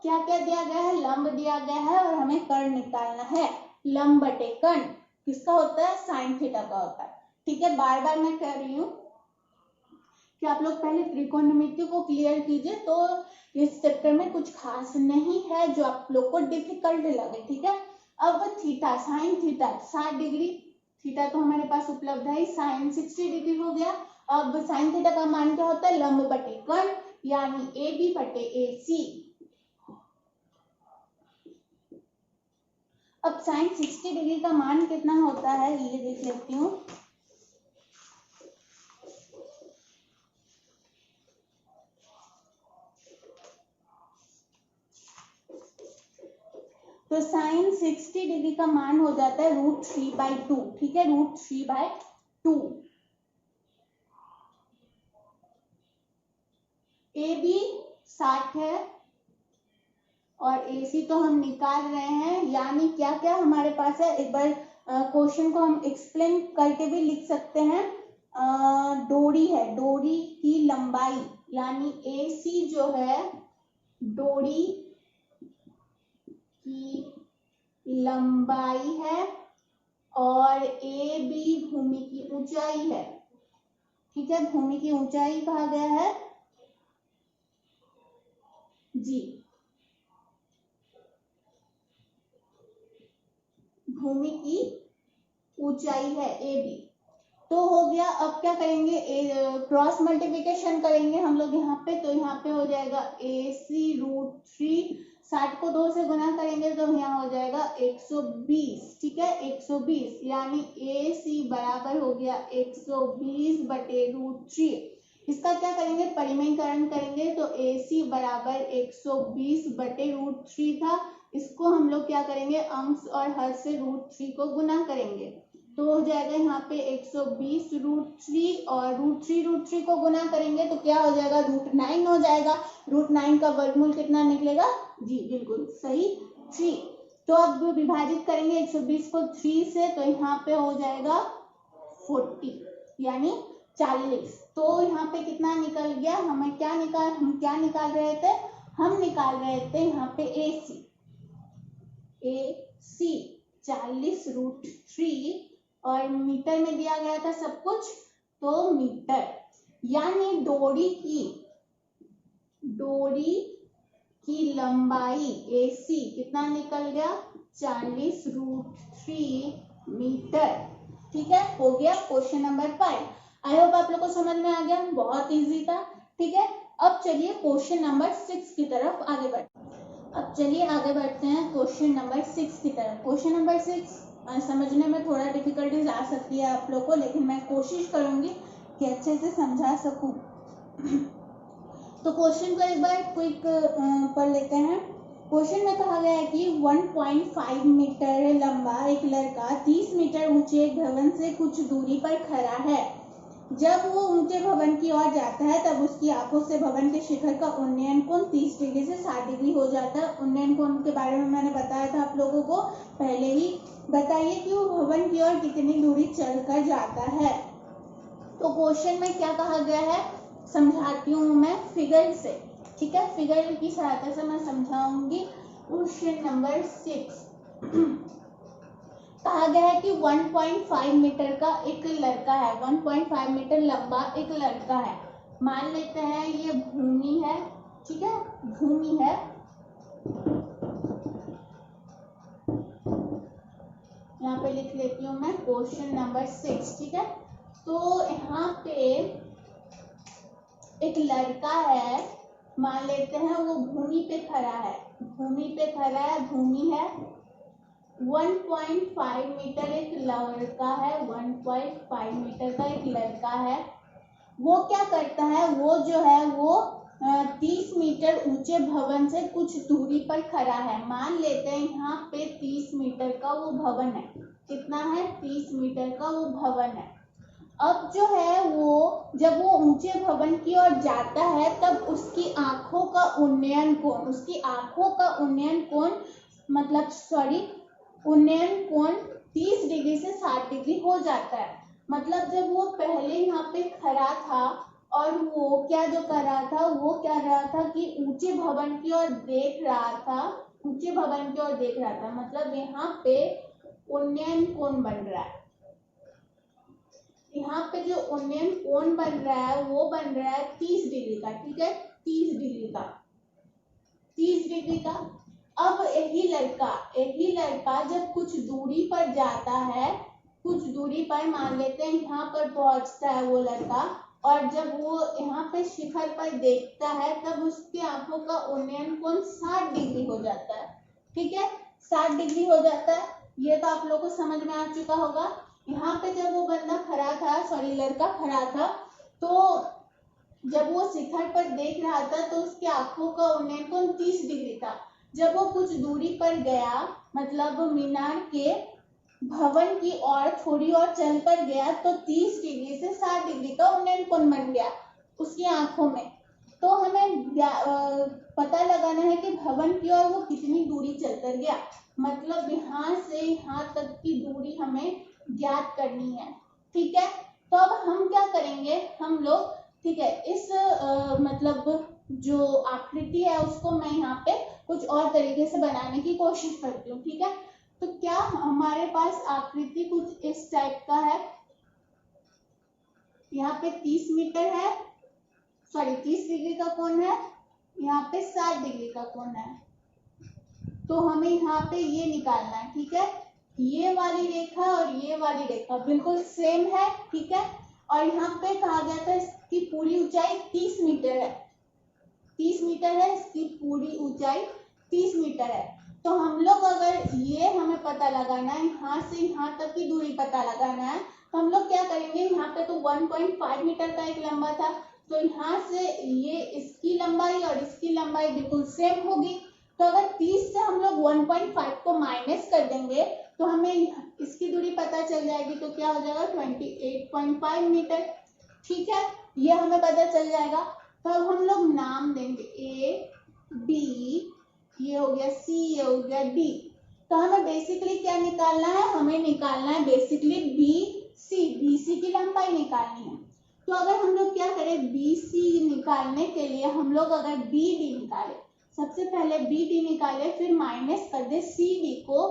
क्या क्या दिया गया है, लंब दिया गया है, और हमें कर्ण निकालना है। लंब बटे कर्ण किसका होता है, साइन थीटा का होता है, ठीक है। बार बार मैं कह रही हूँ कि आप लोग पहले त्रिकोणमिति को क्लियर कीजिए, तो इस चैप्टर में कुछ खास नहीं है जो आप लोग को डिफिकल्ट लगे, ठीक है। अब theta, sine theta 60 degree, theta तो हमारे पास उपलब्ध है, साइन 60 डिग्री हो गया। अब साइन थीटा का मान क्या होता है, लंब बटे कर्ण, यानी ए बी बटे ए सी। अब साइन 60 डिग्री का मान कितना होता है ये देख लेती हूँ। तो साइन 60 डिग्री का मान हो जाता है √3/2, ठीक है, √3/2। ए बी 60 है और ए सी तो हम निकाल रहे हैं, यानी क्या क्या हमारे पास है, एक बार क्वेश्चन को हम एक्सप्लेन करके भी लिख सकते हैं। डोरी है, डोरी की लंबाई यानी ए सी जो है डोरी की लंबाई है और ए बी भूमि की ऊंचाई है। ठीक है, भूमि की ऊंचाई कहा गया है जी, भूमि की ऊंचाई है ए बी। तो हो गया। अब क्या करेंगे, क्रॉस मल्टीप्लिकेशन करेंगे हम लोग यहाँ पे। तो यहाँ पे हो जाएगा AC√3, 60 को 2 से गुना करेंगे तो यहाँ हो जाएगा 120। ठीक है, 120 यानी AC बराबर हो गया 120/√3। इसका क्या करेंगे, परिमेयकरण करेंगे तो AC बराबर 120/√3 था। इसको हम लोग क्या करेंगे, अंश और हर से √3 को गुना करेंगे तो हो जाएगा यहाँ पे 120√3 और √3 को गुना करेंगे तो क्या हो जाएगा, √9 हो जाएगा। √9 का वर्गमूल कितना निकलेगा जी, बिल्कुल सही 3। तो अब विभाजित करेंगे 120 को 3 से तो यहाँ पे हो जाएगा 40 यानी 40। तो यहाँ पे कितना निकल गया, हम क्या निकाल रहे थे, हम निकाल रहे थे यहाँ पे AC 40√3 और मीटर में दिया गया था सब कुछ तो मीटर, यानी डोरी की लंबाई AC कितना निकल गया, 40√3 मीटर। ठीक है, हो गया क्वेश्चन नंबर 5। आई होप आप लोग को समझ में आ गया, बहुत इजी था। ठीक है, अब चलिए क्वेश्चन नंबर 6 की तरफ आगे बढ़ते हैं क्वेश्चन नंबर 6 की तरफ। क्वेश्चन नंबर 6 समझने में थोड़ा डिफिकल्टीज आ सकती है आप लोग को, लेकिन मैं कोशिश करूंगी कि अच्छे से समझा सकूं। तो क्वेश्चन को एक बार क्विक पढ़ लेते हैं। क्वेश्चन में कहा गया है कि 1.5 मीटर लंबा एक लड़का 30 मीटर ऊंचे एक भवन से कुछ दूरी पर खड़ा है। जब वो ऊंचे भवन की ओर जाता है तब उसकी आंखों से भवन के शिखर का उन्नयन कोण 30 डिग्री से 60 डिग्री हो जाता है। उन्नयन कोण के बारे में मैंने बताया था आप लोगों को पहले ही। बताइए कि वो भवन की ओर कितनी दूरी चलकर जाता है। तो क्वेश्चन में क्या कहा गया है समझाती हूँ मैं फिगर से। ठीक है, फिगर की सहायता से मैं समझाऊंगी। क्वेश्चन नंबर 6 कहा गया है कि 1.5 मीटर का एक लड़का है, 1.5 मीटर लंबा एक लड़का है। मान लेते हैं ये भूमि है। ठीक है, भूमि है। यहाँ पे लिख लेती हूँ मैं क्वेश्चन नंबर 6। ठीक है, तो यहाँ पे एक लड़का है, मान लेते हैं वो भूमि पे खड़ा है, भूमि है। 1.5 मीटर एक लड़का है, 1.5 मीटर का एक लड़का है। वो क्या करता है, वो जो है वो 30 मीटर ऊंचे भवन से कुछ दूरी पर खड़ा है। मान लेते हैं यहाँ पे 30 मीटर का वो भवन है। कितना है, 30 मीटर का वो भवन है। अब जो है वो जब वो ऊंचे भवन की ओर जाता है तब उसकी आंखों का उन्नयन कोण उन्नयन कोण 30 डिग्री से 60 डिग्री हो जाता है। मतलब जब वो पहले यहाँ पे खड़ा था और वो क्या कर रहा था कि ऊंचे भवन की ओर देख रहा था, मतलब यहाँ पे उन्नयन कोण बन रहा है। यहाँ पे जो उन्नयन कोण बन रहा है वो बन रहा है 30 डिग्री का। ठीक है, 30 डिग्री का। अब यही लड़का जब कुछ दूरी पर जाता है, कुछ दूरी पर मान लेते हैं यहाँ पर पहुंचता है वो लड़का, और जब वो यहाँ पे शिखर पर देखता है तब उसकी आंखों का उन्नयन कोण 60 डिग्री हो जाता है। ठीक है, 60 डिग्री हो जाता है। ये तो आप लोगों को समझ में आ चुका होगा। यहाँ पे जब वो लड़का खड़ा था तो जब वो शिखर पर देख रहा था तो उसकी आंखों का उन्नयन कोण 30 डिग्री था। जब वो कुछ दूरी पर गया, मतलब मीनार के भवन की ओर थोड़ी और चल कर गया तो 30 डिग्री से 60 डिग्री का उन्नयन कोण बन गया उसकी आंखों में। तो हमें पता लगाना है कि भवन की ओर वो कितनी दूरी चलकर गया, मतलब यहाँ से यहाँ तक की दूरी हमें ज्ञात करनी है। ठीक है, तो अब हम क्या करेंगे, हम लोग ठीक है इस मतलब जो आकृति है उसको मैं यहाँ पे कुछ और तरीके से बनाने की कोशिश करती हूँ। ठीक है, तो क्या हमारे पास आकृति कुछ इस टाइप का है। यहाँ पे 30 मीटर है, सॉरी 30 डिग्री का कोण है, यहाँ पे 60 डिग्री का कोण है। तो हमें यहाँ पे ये निकालना है। ठीक है, ये वाली रेखा और ये वाली रेखा बिल्कुल सेम है। ठीक है, और यहाँ पे कहा गया था इसकी पूरी ऊंचाई 30 मीटर है। 30 मीटर है, इसकी पूरी ऊंचाई 30 मीटर है। तो हम लोग अगर ये हमें पता लगाना है, यहाँ से यहाँ तक की दूरी पता लगाना है, तो हम लोग क्या करेंगे, यहाँ पे तो 1.5 मीटर का एक लंबा था, तो यहाँ से ये इसकी लंबाई और इसकी लंबाई बिल्कुल सेम होगी। तो अगर 30 से हम लोग 1.5 को माइनस कर देंगे तो हमें इसकी दूरी पता चल जाएगी। तो क्या हो जाएगा 28.5 मीटर। ठीक है, ये हमें पता चल जाएगा। तो अब हम लोग नाम देंगे ए बी, ये हो गया सी, ये हो गया डी। तो हमें बेसिकली क्या निकालना है, हमें निकालना है बेसिकली बी सी की लंबाई निकालनी है। तो अगर हम लोग क्या करें, बी सी निकालने के लिए हम लोग अगर बी डी निकाले, सबसे पहले बी डी निकाले, फिर माइनस कर दे सी डी को,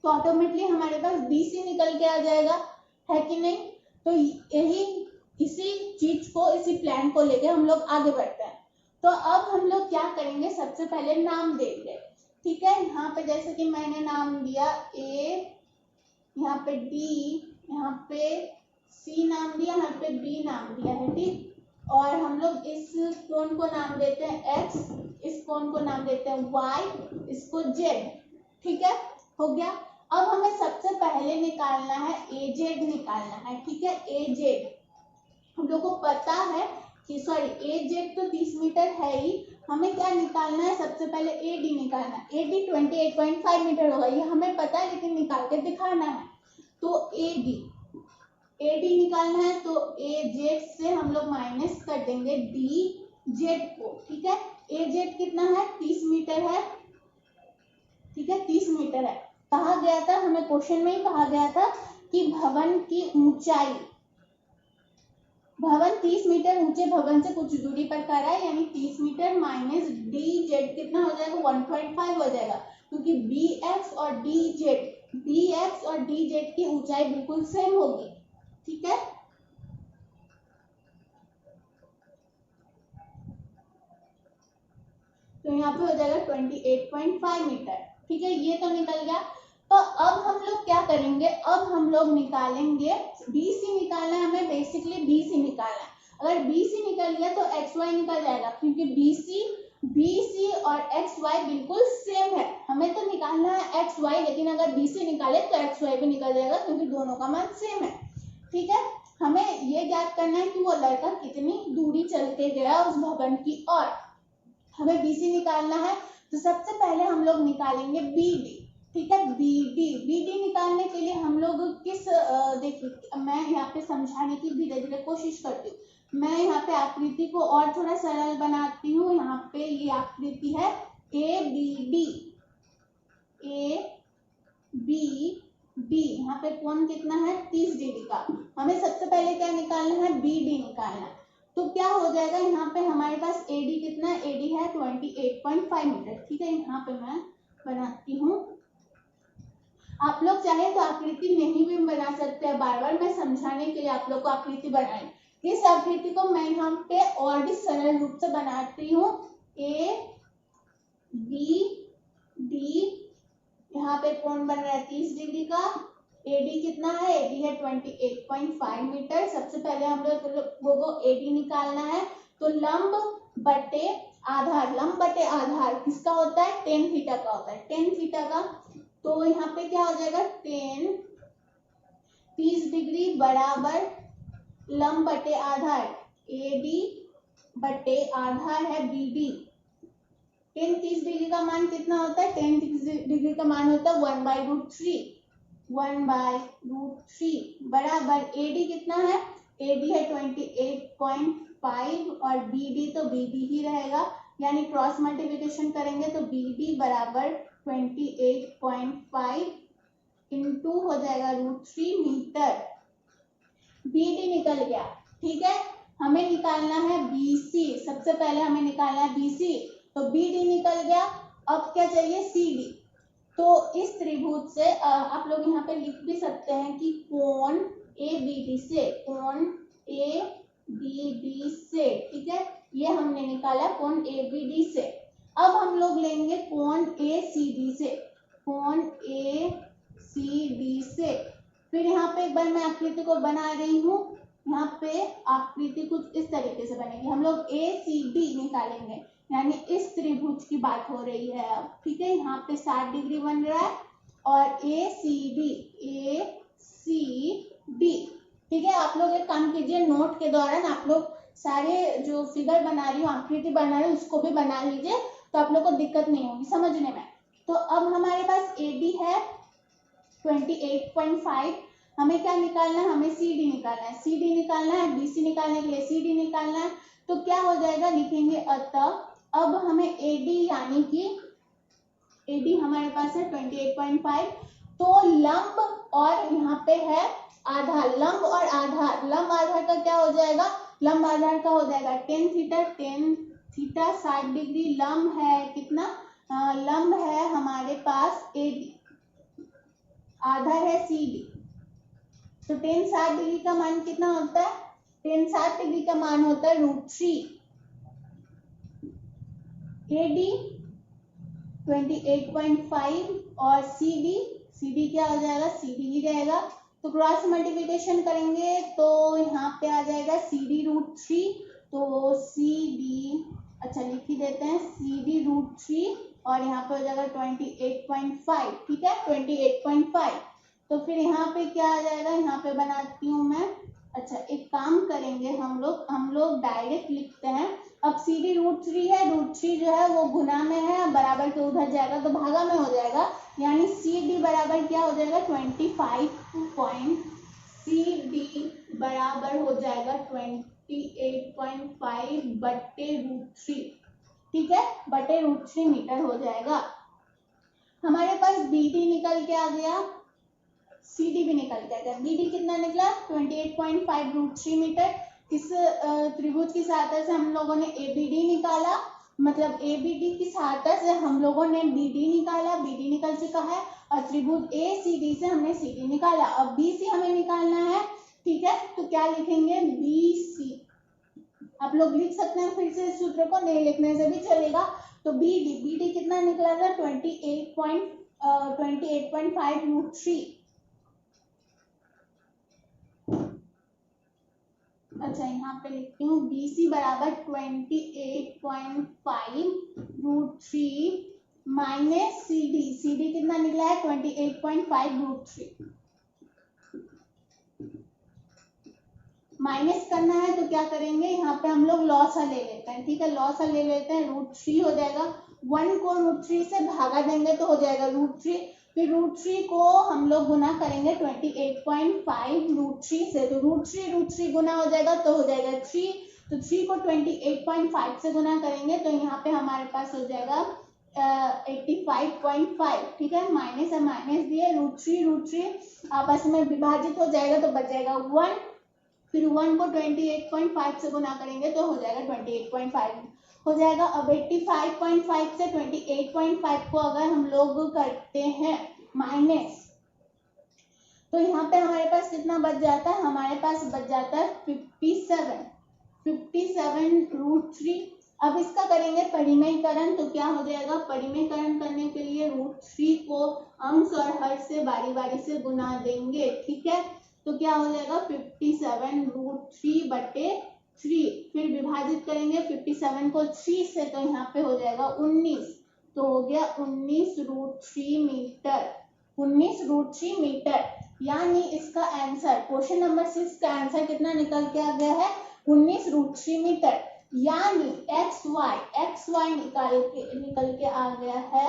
तो ऑटोमेटिकली हमारे पास बी सी निकल के आ जाएगा, है कि नहीं। तो यही इसी चीज को, इसी प्लान को लेके हम लोग आगे बढ़ते हैं। तो अब हम लोग क्या करेंगे, सबसे पहले नाम देंगे। ठीक है, यहाँ पे जैसे कि मैंने नाम दिया ए, यहाँ पे डी, यहाँ पे सी नाम दिया, यहाँ पे बी नाम दिया है। ठीक, और हम लोग इस कोण को नाम देते हैं एक्स, इस कोण को नाम देते हैं वाई, इसको जेड। ठीक है, हो गया। अब हमें सबसे पहले निकालना है ए जेड निकालना है। ठीक है, ए जेड हम लोग को पता है कि सॉरी ए जेड तो 30 मीटर है ही, हमें क्या निकालना है, सबसे पहले ए डी निकालना है। ए डी 28.5 मीटर होगा, ये हमें पता है लेकिन निकाल के दिखाना है। तो ए डी निकालना है, तो ए जेड से हम लोग माइनस कर देंगे डी जेड को। ठीक है, ए जेड कितना है, 30 मीटर है। ठीक है, 30 मीटर है। कहा गया था, हमें क्वेश्चन में ही कहा गया था कि भवन की ऊंचाई, भवन 30 मीटर ऊंचे भवन से कुछ दूरी पर खड़ा है, यानी 30 मीटर माइनस डी जेड कितना हो जाएगा, 1.5 हो जाएगा, क्योंकि बी एक्स और डी जेड की ऊंचाई बिल्कुल सेम होगी। ठीक है, तो यहाँ पे हो जाएगा 28.5 मीटर। ठीक है, ये तो निकल गया। तो अब हम लोग क्या करेंगे, अब हम लोग निकालेंगे बी सी निकालना है हमें, बेसिकली बी सी निकालना है। अगर बी सी निकल गया तो एक्स वाई निकल जाएगा, क्योंकि बी सी और एक्स वाई बिल्कुल सेम है। हमें तो निकालना है एक्स वाई, लेकिन अगर बी सी निकाले तो एक्स वाई भी निकल जाएगा, क्योंकि दोनों का मान सेम है। ठीक है, हमें ये ज्ञात करना है कि वो लड़का कितनी दूरी चल के गया उस भवन की ओर। हमें बी सी निकालना है, तो सबसे पहले हम लोग निकालेंगे बी डी। ठीक है, बी डी निकालने के लिए हम लोग किस, देखिए मैं यहाँ पे समझाने की धीरे धीरे कोशिश करती हूँ। मैं यहाँ पे आकृति को और थोड़ा सरल बनाती हूँ। यहाँ पे ये आकृति है ए बी डी, यहाँ पे कोण कितना है, 30 डिग्री का। हमें सबसे पहले क्या निकालना है, बी डी निकालना है। तो क्या हो जाएगा, यहाँ पे हमारे पास ए डी कितना है, ए डी है 28.5 मीटर। ठीक है, यहाँ पे मैं बनाती हूँ, आप लोग चाहे तो आकृति नहीं भी बना सकते हैं। बार बार मैं समझाने के लिए आप लोग को आकृति बनाए। इस आकृति को मैं यहाँ पे और भी सरल रूप से बनाती हूँ। ए बी डी, यहाँ पे कोण बन रहा है 30 डिग्री का। एडी कितना है, एडी है 28.5 मीटर। सबसे पहले हम लोग को एडी निकालना है। तो लंब बटे आधार किसका होता है, टेन थीटा का होता है, टेन थीटा का। तो यहाँ पे क्या हो जाएगा, 30 डिग्री बराबर लंब बटे आधार एडी बटे आधार है बीडी। 30 डिग्री का मान कितना होता है, 30 डिग्री का मान होता है 1/√3 बराबर एडी कितना है, एडी है 28.5 और बीडी तो बीडी ही रहेगा, यानी क्रॉस मल्टीप्लिकेशन करेंगे तो बीडी बराबर 28.5 इंटू हो जाएगा √3 मीटर। बीडी निकल गया। ठीक है, हमें निकालना है BC, सबसे पहले हमें निकालना है BC, तो BD निकल गया। अब क्या चाहिए? CD। तो इस त्रिभुज से आप लोग यहाँ पे लिख भी सकते हैं कि कोण ABD से, कोण ABD से, ठीक है, ये हमने निकाला कोण ABD से। अब हम लोग लेंगे कोण ACD से, कोण ACD से। फिर यहाँ पे एक बार मैं आकृति को बना रही हूँ, यहाँ पे आकृति कुछ इस तरीके से बनेगी। हम लोग ACD निकालेंगे, यानी इस त्रिभुज की बात हो रही है अब, ठीक है। यहाँ पे 60 डिग्री बन रहा है और ACD, ठीक है। आप लोग एक काम कीजिए, नोट के दौरान आप लोग सारे जो फिगर बना रही हूँ, आकृति बना रही हूँ, उसको भी बना लीजिए, तो आप लोग को दिक्कत नहीं होगी समझने में। तो अब हमारे पास AD है 28.5, हमें क्या निकालना है? हमें CD निकालना है, CD निकालना है। BC निकालने के लिए CD निकालना है, तो क्या हो जाएगा? लिखेंगे अतः अब हमें AD, यानी कि AD हमारे पास है 28.5, तो लंब और यहाँ पे है आधार, लंब और आधार, लंब आधार का क्या हो जाएगा? लंब आधार का हो जाएगा tan थीटा 60 डिग्री, लंब है कितना? लंब है हमारे पास AD, आधार है CD, तो tan 60 डिग्री का मान कितना होता है? tan 60 डिग्री का मान होता है √3। AD 28.5 और CD क्या हो जाएगा? CD ही रहेगा, तो क्रॉस मल्टीप्लिकेशन करेंगे तो यहाँ पे आ जाएगा CD √3, तो CD, अच्छा लिख ही देते हैं, CD √3 और यहाँ पे हो जाएगा 28.5, ठीक है, 28.5। तो फिर यहाँ पे क्या आ जाएगा? यहाँ पे बनाती हूँ मैं, अच्छा एक काम करेंगे हम लोग डायरेक्ट लिखते हैं। अब CD √3 है, √3 जो है वो गुना में है, बराबर के उधर जाएगा तो भागा में हो जाएगा, यानी CD बराबर क्या हो जाएगा? 25. CD बराबर हो जाएगा 28.5 बटे √3, ठीक है, बटे √3 मीटर हो जाएगा। हमारे पास BD निकल के आ गया, CD भी निकल के आ गया। BD कितना निकला? 28.5 √3 मीटर। इस त्रिभुज की सहायता से हम लोगों ने ABD निकाला, मतलब ABD की सहायता से हम लोगों ने BD निकाला, BD निकल चुका है, और त्रिभुज ACD से हमने CD निकाला। अब BC हमें निकालना है, ठीक है, तो क्या लिखेंगे? BC, आप लोग लिख सकते हैं फिर से इस सूत्र को, नहीं लिखने से भी चलेगा। तो BD कितना निकला था? 28.5 √3। अच्छा यहाँ पे लिखती हूँ BC बराबर 28.5 √3 माइनस CD कितना निकला है? 28.5 √3। माइनस करना है तो क्या करेंगे? यहाँ पे हम लोग लॉसा ले लेते हैं, ठीक है, लॉसा ले लेते हैं, √3 हो जाएगा, 1 को √3 से भागा देंगे तो हो जाएगा √3, फिर √3 को हम लोग गुना करेंगे 28.5 √3 से, तो √3 गुना हो जाएगा तो हो जाएगा 3, तो 3 को 28.5 से गुना करेंगे तो यहाँ पे हमारे पास हो जाएगा 85.5, ठीक है, माइनस है, माइनस दिए, √3 आपस में विभाजित हो जाएगा तो बच जाएगा 1, फिर 1 को 28.5 से गुना करेंगे तो हो जाएगा 28.5 हो जाएगा। अब 85.5 से 28.5 को अगर हम लोग करते हैं माइनस, तो यहाँ पे हमारे पास कितना बच जाता है? हमारे पास बच जाता है 57 √3। अब इसका करेंगे परिमेयकरण, तो क्या हो जाएगा? परिमेयकरण करने के लिए √3 को अंश और हर से बारी बारी से गुना देंगे, ठीक है, तो क्या हो जाएगा? 57 √3 बटे 3, फिर विभाजित करेंगे 57 को 3 से, तो यहाँ पे हो जाएगा 19, तो हो गया 19 √3 मीटर, 19 √3 मीटर, यानी इसका आंसर क्वेश्चन नंबर 6 का आंसर कितना निकल के आ गया है? 19 √3 मीटर, यानी XY निकल के आ गया है,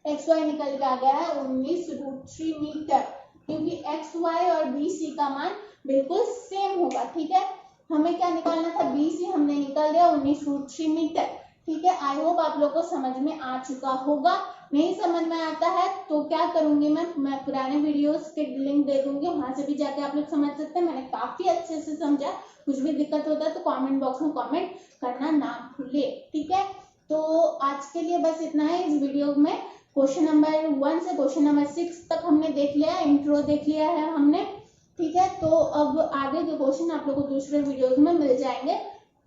XY निकल के आ गया है 19 √3 मीटर, क्योंकि XY और BC का मान बिल्कुल सेम होगा, ठीक है। हमें क्या निकालना था? BC हमने निकाल दिया 19 √3 मीटर, ठीक है। आई होप आप लोग को समझ में आ चुका होगा। नहीं समझ में आता है तो क्या करूंगी मैं पुराने वीडियोस के लिंक दे दूंगी, वहां से भी जाके आप लोग समझ सकते हैं। मैंने काफी अच्छे से समझा। कुछ भी दिक्कत होता है तो कमेंट बॉक्स में कमेंट करना ना भूले, ठीक है। तो आज के लिए बस इतना है इस वीडियो में। क्वेश्चन नंबर 1 से क्वेश्चन नंबर 6 तक हमने देख लिया, इंट्रो देख लिया है हमने, ठीक है। तो अब आगे के क्वेश्चन आप लोगों को दूसरे वीडियोस में मिल जाएंगे,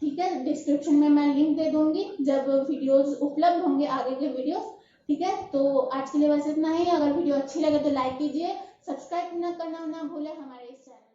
ठीक है। डिस्क्रिप्शन में मैं लिंक दे दूंगी जब वीडियोस उपलब्ध होंगे आगे के वीडियोस, ठीक है। तो आज के लिए बस इतना ही। अगर वीडियो अच्छी लगे तो लाइक कीजिए, सब्सक्राइब करना ना भूले हमारे इस चैनल।